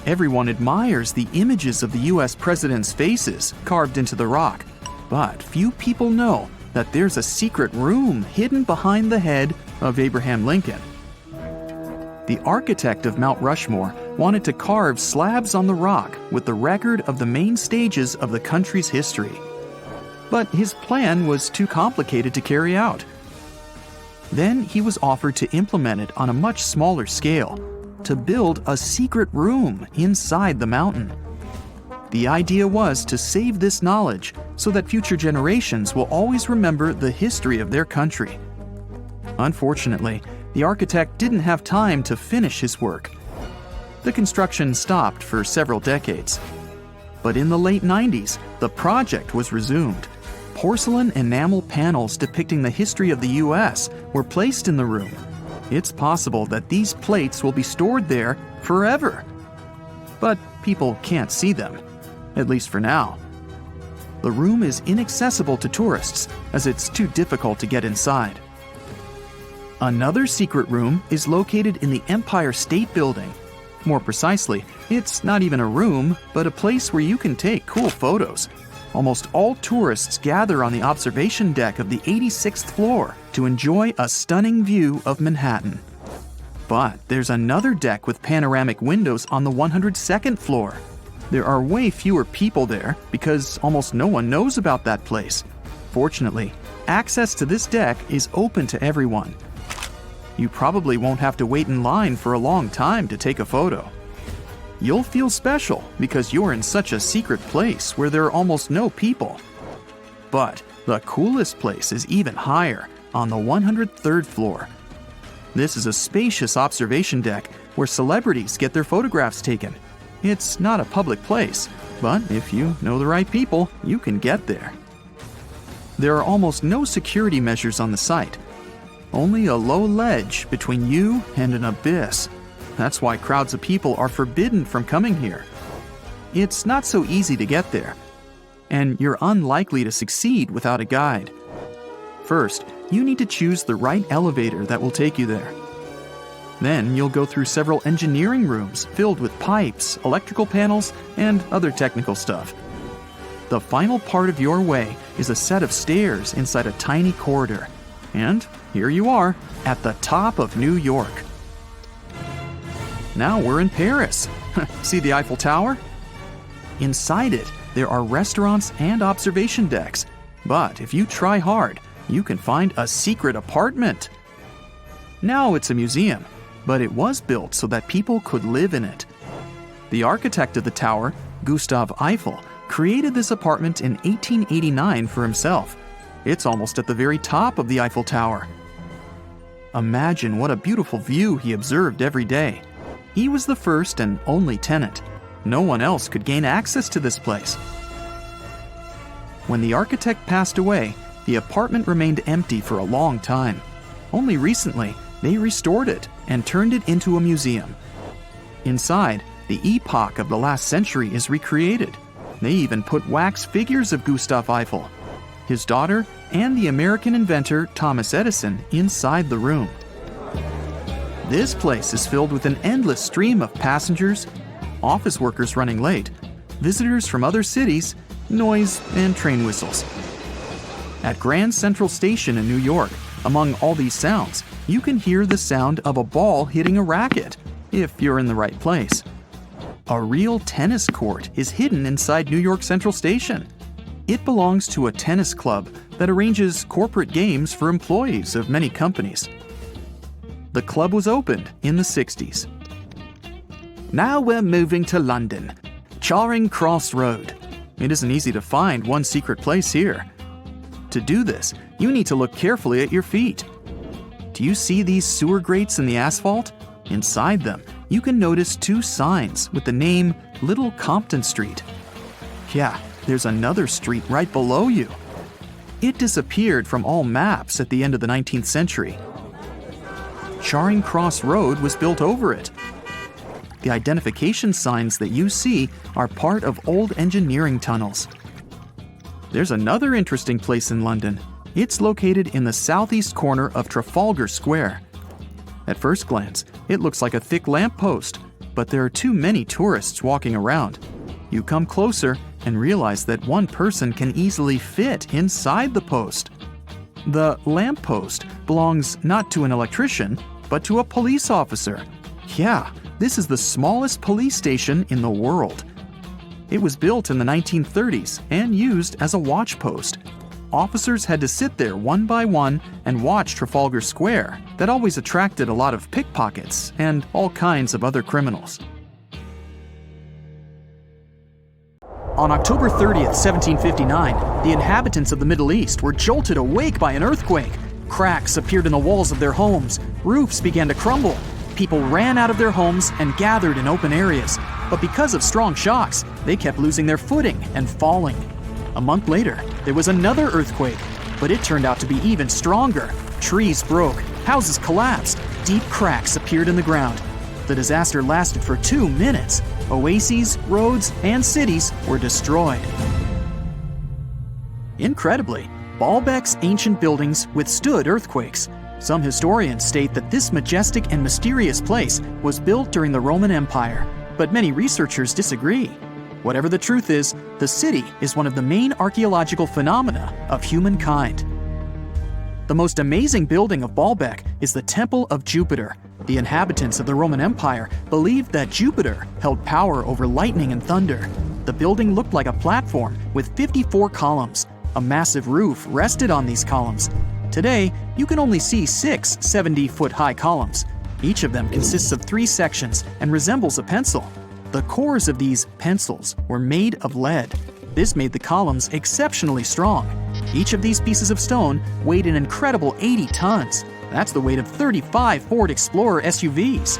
Everyone admires the images of the US presidents' faces carved into the rock, but few people know that there's a secret room hidden behind the head of Abraham Lincoln. The architect of Mount Rushmore wanted to carve slabs on the rock with the record of the main stages of the country's history. But his plan was too complicated to carry out. Then he was offered to implement it on a much smaller scale, to build a secret room inside the mountain. The idea was to save this knowledge so that future generations will always remember the history of their country. Unfortunately, the architect didn't have time to finish his work. The construction stopped for several decades. But in the late 90s, the project was resumed. Porcelain enamel panels depicting the history of the US were placed in the room. It's possible that these plates will be stored there forever. But people can't see them, at least for now. The room is inaccessible to tourists as it's too difficult to get inside. Another secret room is located in the Empire State Building. More precisely, it's not even a room, but a place where you can take cool photos. Almost all tourists gather on the observation deck of the 86th floor to enjoy a stunning view of Manhattan. But there's another deck with panoramic windows on the 102nd floor. There are way fewer people there because almost no one knows about that place. Fortunately, access to this deck is open to everyone. You probably won't have to wait in line for a long time to take a photo. You'll feel special because you're in such a secret place where there are almost no people. But the coolest place is even higher, on the 103rd floor. This is a spacious observation deck where celebrities get their photographs taken. It's not a public place, but if you know the right people, you can get there. There are almost no security measures on the site. only a low ledge between you and an abyss. That's why crowds of people are forbidden from coming here. It's not so easy to get there, and you're unlikely to succeed without a guide. First, you need to choose the right elevator that will take you there. Then you'll go through several engineering rooms filled with pipes, electrical panels, and other technical stuff. The final part of your way is a set of stairs inside a tiny corridor. And here you are, at the top of New York. Now we're in Paris. See the Eiffel Tower? Inside it, there are restaurants and observation decks. But if you try hard, you can find a secret apartment. Now it's a museum, but it was built so that people could live in it. The architect of the tower, Gustav Eiffel, created this apartment in 1889 for himself. It's almost at the very top of the Eiffel Tower. Imagine what a beautiful view he observed every day. He was the first and only tenant. No one else could gain access to this place. When the architect passed away, the apartment remained empty for a long time. Only recently, they restored it and turned it into a museum. Inside, the epoch of the last century is recreated. They even put wax figures of Gustav Eiffel, his daughter, and the American inventor Thomas Edison inside the room. This place is filled with an endless stream of passengers, office workers running late, visitors from other cities, noise, and train whistles. At Grand Central Station in New York, among all these sounds, you can hear the sound of a ball hitting a racket, if you're in the right place. A real tennis court is hidden inside New York Central Station. It belongs to a tennis club that arranges corporate games for employees of many companies. The club was opened in the 60s. Now we're moving to London, Charing Cross Road. It isn't easy to find one secret place here. To do this, you need to look carefully at your feet. Do you see these sewer grates in the asphalt? Inside them, you can notice two signs with the name Little Compton Street. Yeah, there's another street right below you. It disappeared from all maps at the end of the 19th century. Charing Cross Road was built over it. The identification signs that you see are part of old engineering tunnels. There's another interesting place in London. It's located in the southeast corner of Trafalgar Square. At first glance, it looks like a thick lamppost, but there are too many tourists walking around. You come closer and realize that one person can easily fit inside the post. The lamppost belongs not to an electrician, but to a police officer. Yeah, this is the smallest police station in the world. It was built in the 1930s and used as a watch post. Officers had to sit there one by one and watch Trafalgar Square. That always attracted a lot of pickpockets and all kinds of other criminals. On October 30th, 1759, the inhabitants of the Middle East were jolted awake by an earthquake. Cracks appeared in the walls of their homes, roofs began to crumble. People ran out of their homes and gathered in open areas. But because of strong shocks, they kept losing their footing and falling. A month later, there was another earthquake, but it turned out to be even stronger. Trees broke, houses collapsed, deep cracks appeared in the ground. The disaster lasted for 2 minutes. Oases, roads, and cities were destroyed. Incredibly, Baalbek's ancient buildings withstood earthquakes. Some historians state that this majestic and mysterious place was built during the Roman Empire, but many researchers disagree. Whatever the truth is, the city is one of the main archaeological phenomena of humankind. The most amazing building of Baalbek is the Temple of Jupiter. The inhabitants of the Roman Empire believed that Jupiter held power over lightning and thunder. The building looked like a platform with 54 columns. A massive roof rested on these columns. Today, you can only see 6 70-foot-high columns. Each of them consists of 3 sections and resembles a pencil. The cores of these pencils were made of lead. This made the columns exceptionally strong. Each of these pieces of stone weighed an incredible 80 tons. That's the weight of 35 Ford Explorer SUVs.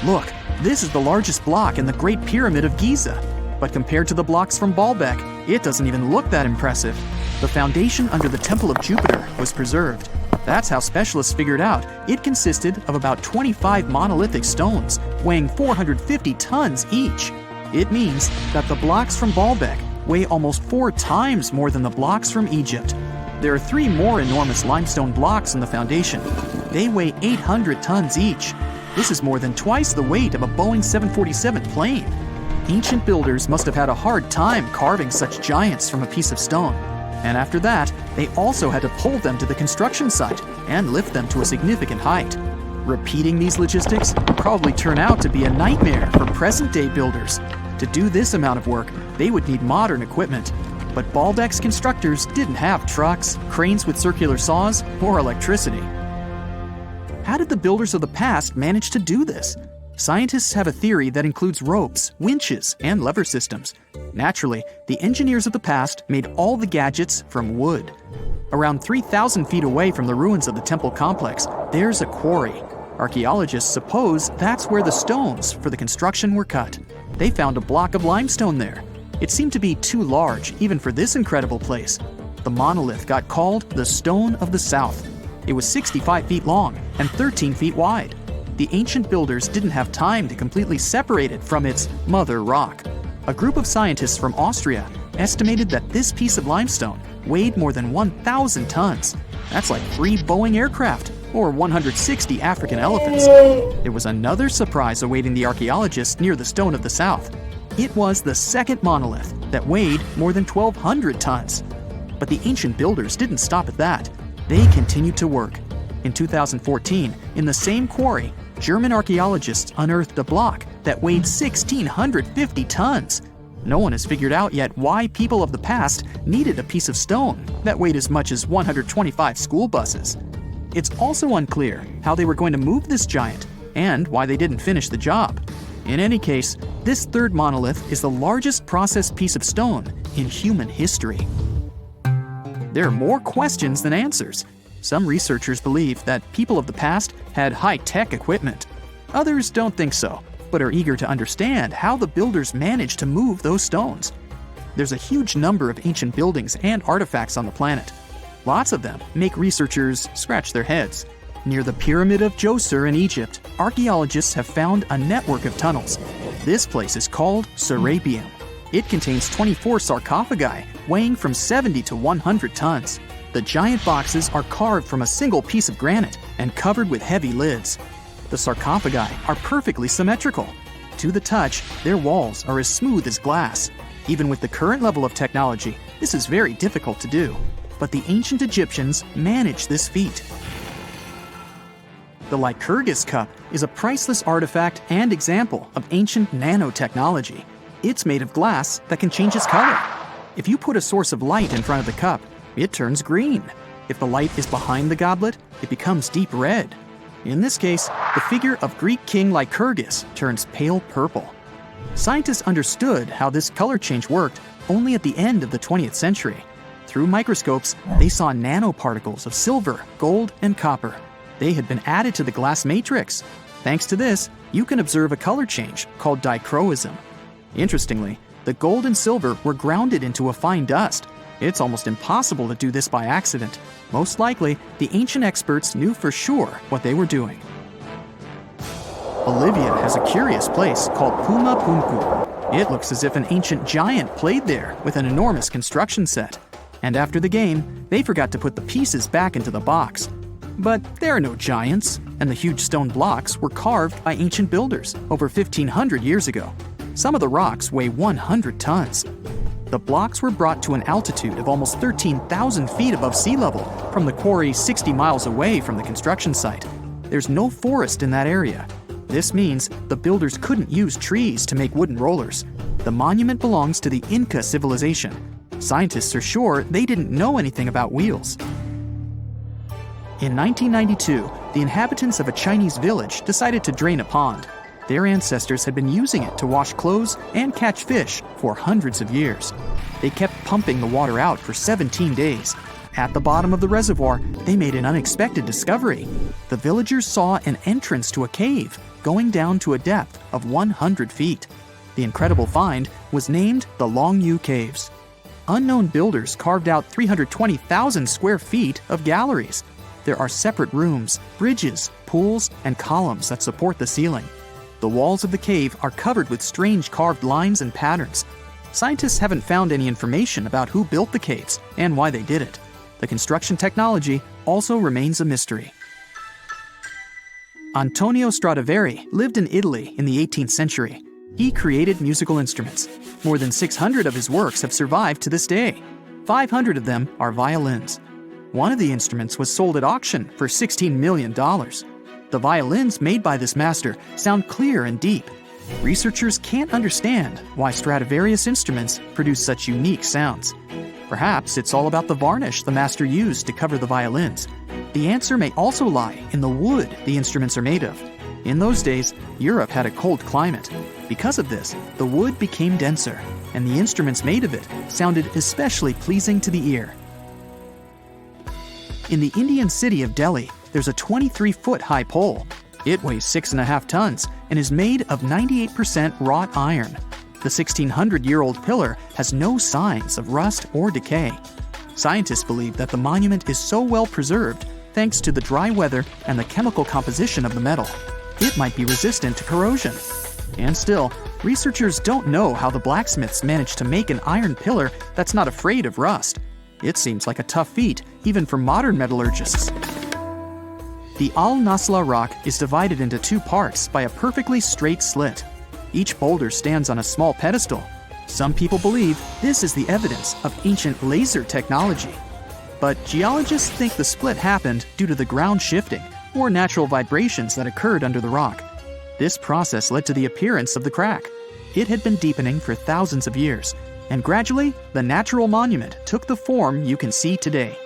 Look, this is the largest block in the Great Pyramid of Giza. But compared to the blocks from Baalbek, it doesn't even look that impressive. The foundation under the Temple of Jupiter was preserved. That's how specialists figured out it consisted of about 25 monolithic stones, weighing 450 tons each. It means that the blocks from Baalbek weigh almost 4 times more than the blocks from Egypt. There are 3 more enormous limestone blocks in the foundation. They weigh 800 tons each. This is more than twice the weight of a Boeing 747 plane. Ancient builders must have had a hard time carving such giants from a piece of stone. And after that, they also had to pull them to the construction site and lift them to a significant height. Repeating these logistics would probably turn out to be a nightmare for present-day builders. To do this amount of work, they would need modern equipment. But Baalbek's constructors didn't have trucks, cranes with circular saws, or electricity. How did the builders of the past manage to do this? Scientists have a theory that includes ropes, winches, and lever systems. Naturally, the engineers of the past made all the gadgets from wood. Around 3,000 feet away from the ruins of the temple complex, there's a quarry. Archaeologists suppose that's where the stones for the construction were cut. They found a block of limestone there. It seemed to be too large even for this incredible place. The monolith got called the Stone of the South. It was 65 feet long and 13 feet wide. The ancient builders didn't have time to completely separate it from its mother rock. A group of scientists from Austria estimated that this piece of limestone weighed more than 1,000 tons. That's like 3 Boeing aircraft or 160 African elephants. There was another surprise awaiting the archaeologists near the Stone of the South. It was the second monolith that weighed more than 1,200 tons. But the ancient builders didn't stop at that. They continued to work. In 2014, in the same quarry, German archaeologists unearthed a block that weighed 1,650 tons. No one has figured out yet why people of the past needed a piece of stone that weighed as much as 125 school buses. It's also unclear how they were going to move this giant and why they didn't finish the job. In any case, this third monolith is the largest processed piece of stone in human history. There are more questions than answers. Some researchers believe that people of the past had high-tech equipment. Others don't think so, but are eager to understand how the builders managed to move those stones. There's a huge number of ancient buildings and artifacts on the planet. Lots of them make researchers scratch their heads. Near the Pyramid of Djoser in Egypt, archaeologists have found a network of tunnels. This place is called Serapeum. It contains 24 sarcophagi weighing from 70 to 100 tons. The giant boxes are carved from a single piece of granite and covered with heavy lids. The sarcophagi are perfectly symmetrical. To the touch, their walls are as smooth as glass. Even with the current level of technology, this is very difficult to do. But the ancient Egyptians managed this feat. The Lycurgus cup is a priceless artifact and example of ancient nanotechnology. It's made of glass that can change its color. If you put a source of light in front of the cup, it turns green. If the light is behind the goblet, it becomes deep red. In this case, the figure of Greek king Lycurgus turns pale purple. Scientists understood how this color change worked only at the end of the 20th century. Through microscopes, they saw nanoparticles of silver, gold, and copper. They had been added to the glass matrix. Thanks to this, you can observe a color change called dichroism. Interestingly, the gold and silver were grounded into a fine dust. It's almost impossible to do this by accident. Most likely, the ancient experts knew for sure what they were doing. Bolivia has a curious place called Puma Punku. It looks as if an ancient giant played there with an enormous construction set. And after the game, they forgot to put the pieces back into the box. But there are no giants, and the huge stone blocks were carved by ancient builders over 1,500 years ago. Some of the rocks weigh 100 tons. The blocks were brought to an altitude of almost 13,000 feet above sea level from the quarry 60 miles away from the construction site. There's no forest in that area. This means the builders couldn't use trees to make wooden rollers. The monument belongs to the Inca civilization. Scientists are sure they didn't know anything about wheels. In 1992, the inhabitants of a Chinese village decided to drain a pond. Their ancestors had been using it to wash clothes and catch fish for hundreds of years. They kept pumping the water out for 17 days. At the bottom of the reservoir, they made an unexpected discovery. The villagers saw an entrance to a cave going down to a depth of 100 feet. The incredible find was named the Longyu Caves. Unknown builders carved out 320,000 square feet of galleries. There are separate rooms, bridges, pools, and columns that support the ceiling. The walls of the cave are covered with strange carved lines and patterns. Scientists haven't found any information about who built the caves and why they did it. The construction technology also remains a mystery. Antonio Stradivari lived in Italy in the 18th century. He created musical instruments. More than 600 of his works have survived to this day. 500 of them are violins. One of the instruments was sold at auction for $16 million. The violins made by this master sound clear and deep. Researchers can't understand why Stradivarius instruments produce such unique sounds. Perhaps it's all about the varnish the master used to cover the violins. The answer may also lie in the wood the instruments are made of. In those days, Europe had a cold climate. Because of this, the wood became denser, and the instruments made of it sounded especially pleasing to the ear. In the Indian city of Delhi, there's a 23-foot-high pole. It weighs 6.5 tons and is made of 98% wrought iron. The 1,600-year-old pillar has no signs of rust or decay. Scientists believe that the monument is so well preserved thanks to the dry weather and the chemical composition of the metal. It might be resistant to corrosion. And still, researchers don't know how the blacksmiths managed to make an iron pillar that's not afraid of rust. It seems like a tough feat, even for modern metallurgists. The Al-Nasla rock is divided into two parts by a perfectly straight slit. Each boulder stands on a small pedestal. Some people believe this is the evidence of ancient laser technology. But geologists think the split happened due to the ground shifting or natural vibrations that occurred under the rock. This process led to the appearance of the crack. It had been deepening for thousands of years, and gradually, the natural monument took the form you can see today.